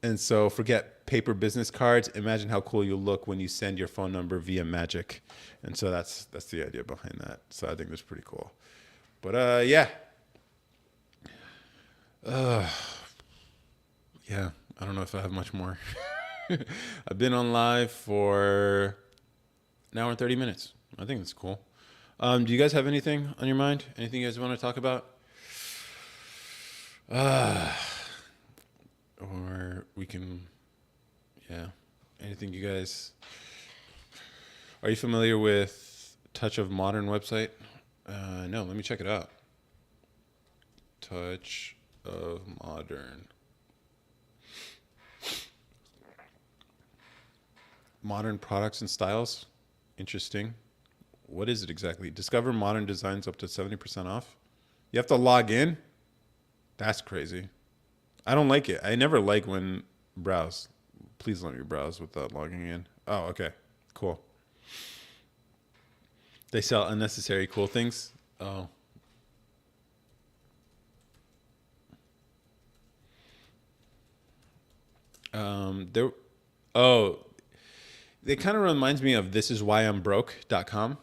And so forget paper business cards. Imagine how cool you'll look when you send your phone number via magic. And so that's the idea behind that. So I think that's pretty cool. But yeah. Yeah, I don't know if I have much more. I've been on live for an hour and 30 minutes. I think that's cool. Do you guys have anything on your mind? Anything you guys want to talk about? Or we can, yeah. Anything you guys... Are you familiar with Touch of Modern website? No, let me check it out. Touch of Modern. Modern products and styles. Interesting. What is it exactly? Discover modern designs up to 70% off. You have to log in? That's crazy. I don't like it. I never like when browse. Please let me browse without logging in. Oh, okay. Cool. They sell unnecessary cool things. Oh. There. Oh, it kind of reminds me of thisiswhyimbroke.com.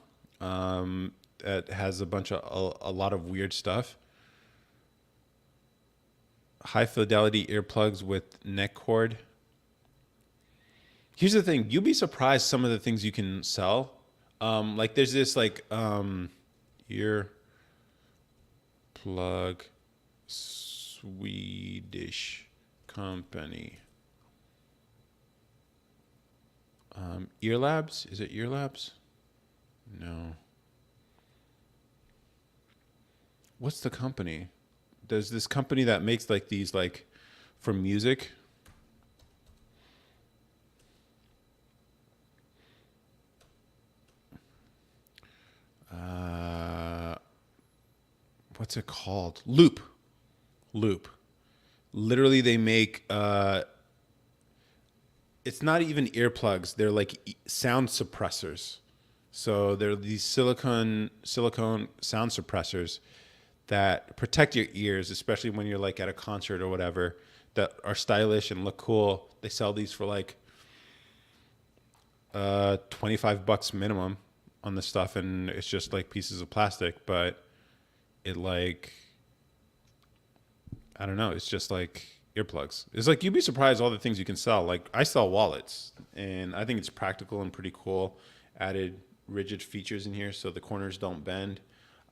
It has a lot of weird stuff. High fidelity earplugs with neck cord. Here's the thing. You'll be surprised some of the things you can sell. Like there's this ear plug Swedish company. Ear Labs? Is it Ear Labs? No. What's the company? There's this company that makes like these for music. What's it called? Loop. Literally they make it's not even earplugs. They're like sound suppressors. So they're these silicone sound suppressors that protect your ears, especially when you're like at a concert or whatever, that are stylish and look cool. They sell these for like $25 minimum on the stuff, and it's just like pieces of plastic, but it I don't know, it's just like earplugs. It's like you'd be surprised all the things you can sell. Like I sell wallets, and I think it's practical and pretty cool. Added rigid features in here so the corners don't bend.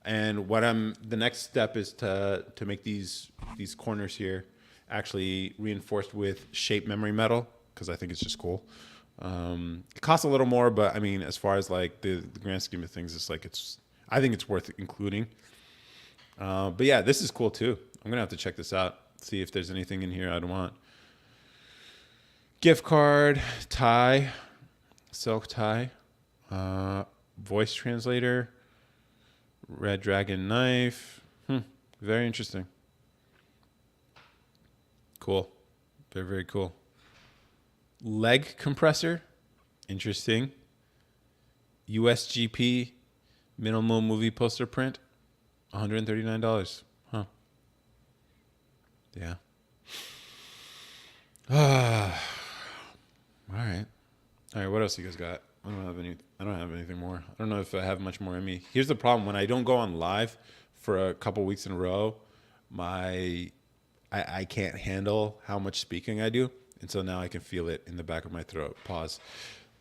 And the next step is to make these corners here actually reinforced with shape memory metal, because I think it's just cool. It costs a little more, but I mean, as far as like the grand scheme of things, I think it's worth including. But yeah, this is cool too. I'm gonna have to check this out, see if there's anything in here I'd want. Gift card, tie, silk tie, voice translator, red dragon knife. Very interesting. Cool. Very, very cool. Leg compressor. Interesting. USGP minimal movie poster print. $139. Huh. Yeah. All right. All right. What else you guys got? I don't have anything more. I don't know if I have much more in me. Here's the problem: when I don't go on live for a couple weeks in a row, I can't handle how much speaking I do, and so now I can feel it in the back of my throat. Pause.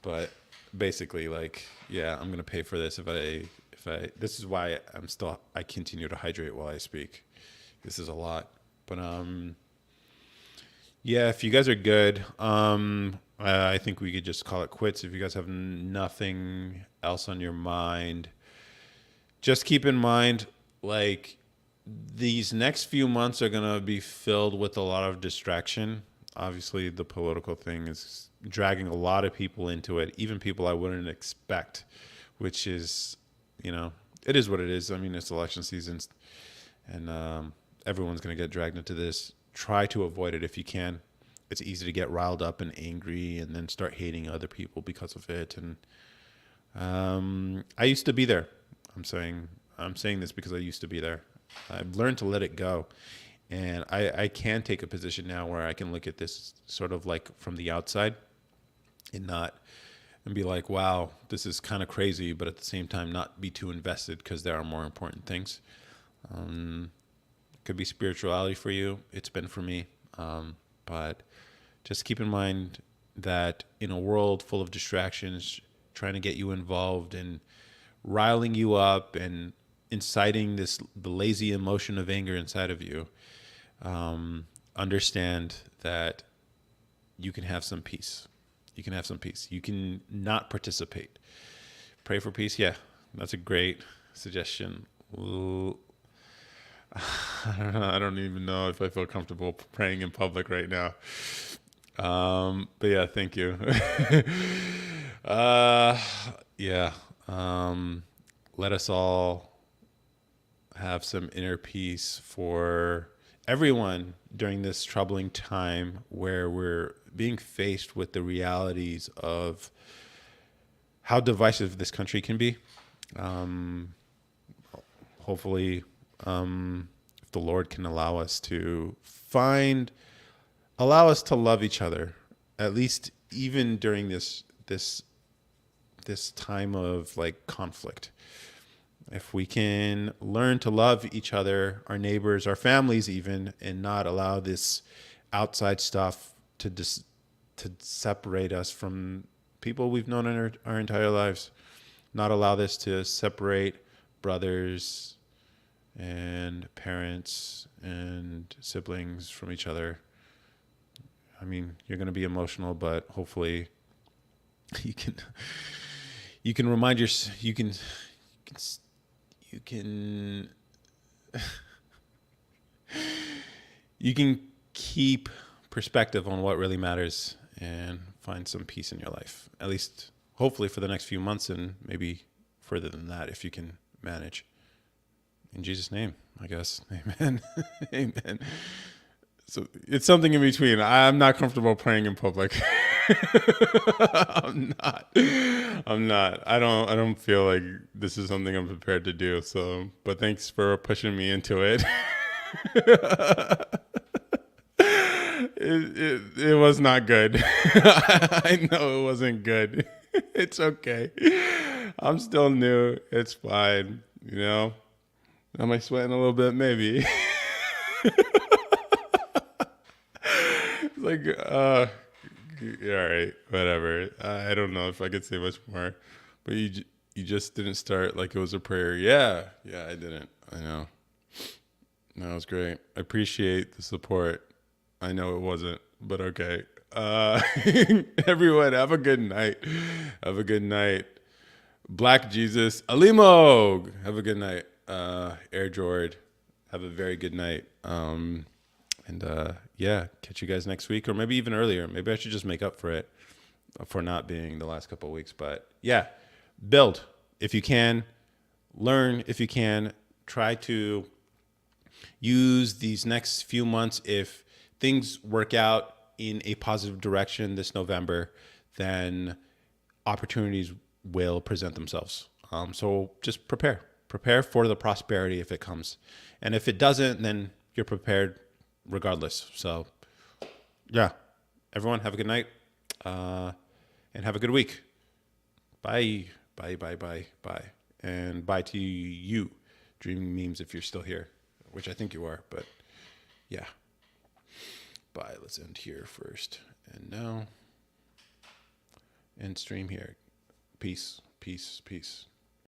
But basically, yeah, I'm gonna pay for this if I. This is why I continue to hydrate while I speak, This is a lot. But yeah, if you guys are good, I think we could just call it quits. If you guys have nothing else on your mind, just keep in mind, like, these next few months are going to be filled with a lot of distraction. Obviously, the political thing is dragging a lot of people into it, even people I wouldn't expect, which is, it is what it is. I mean, it's election season, and everyone's going to get dragged into this. Try to avoid it if you can. It's easy to get riled up and angry and then start hating other people because of it. And I used to be there. I'm saying this because I used to be there. I've learned to let it go. And I can take a position now where I can look at this sort of like from the outside and be like, wow, this is kind of crazy, but at the same time, not be too invested because there are more important things. Could be spirituality for you. It's been for me. But just keep in mind that in a world full of distractions, trying to get you involved and riling you up and inciting the lazy emotion of anger inside of you, understand that you can have some peace. You can have some peace. You can not participate. Pray for peace. Yeah, that's a great suggestion. I don't even know if I feel comfortable praying in public right now. But yeah, thank you. Yeah. Let us all have some inner peace for everyone during this troubling time where we're being faced with the realities of how divisive this country can be. Hopefully, if the Lord can allow us to love each other, at least even during this time of like conflict. If we can learn to love each other, our neighbors, our families even, and not allow this outside stuff to separate us from people we've known in our entire lives, not allow this to separate brothers and parents and siblings from each other. I mean, you're going to be emotional, but hopefully you can remind yourself, you can you can keep perspective on what really matters and find some peace in your life, at least hopefully for the next few months, and maybe further than that if you can manage. In Jesus' name, I guess. Amen. Amen. So it's something in between. I'm not comfortable praying in public. I'm not. I don't feel like this is something I'm prepared to do. So, but thanks for pushing me into it. It was not good. I know it wasn't good. It's okay. I'm still new. It's fine. Am I sweating a little bit? Maybe. Like, yeah, all right, whatever. I don't know if I could say much more, but you just didn't start like it was a prayer. Yeah, I didn't. I know. No, it was great. I appreciate the support. I know it wasn't, but okay. Everyone, have a good night. Have a good night. Black Jesus, Alimo. Have a good night. Air Jord, have a very good night. Yeah, catch you guys next week, or maybe even earlier. Maybe I should just make up for it for not being the last couple of weeks. But yeah, build if you can, learn if you can, try to use these next few months. If things work out in a positive direction this November, then opportunities will present themselves. So just prepare for the prosperity if it comes. And if it doesn't, then you're prepared regardless. So yeah, everyone have a good night, and have a good week. Bye. And bye to you, Dreaming Memes, if you're still here, which I think you are, but yeah. Bye. Let's end here first. And now, end stream here. Peace.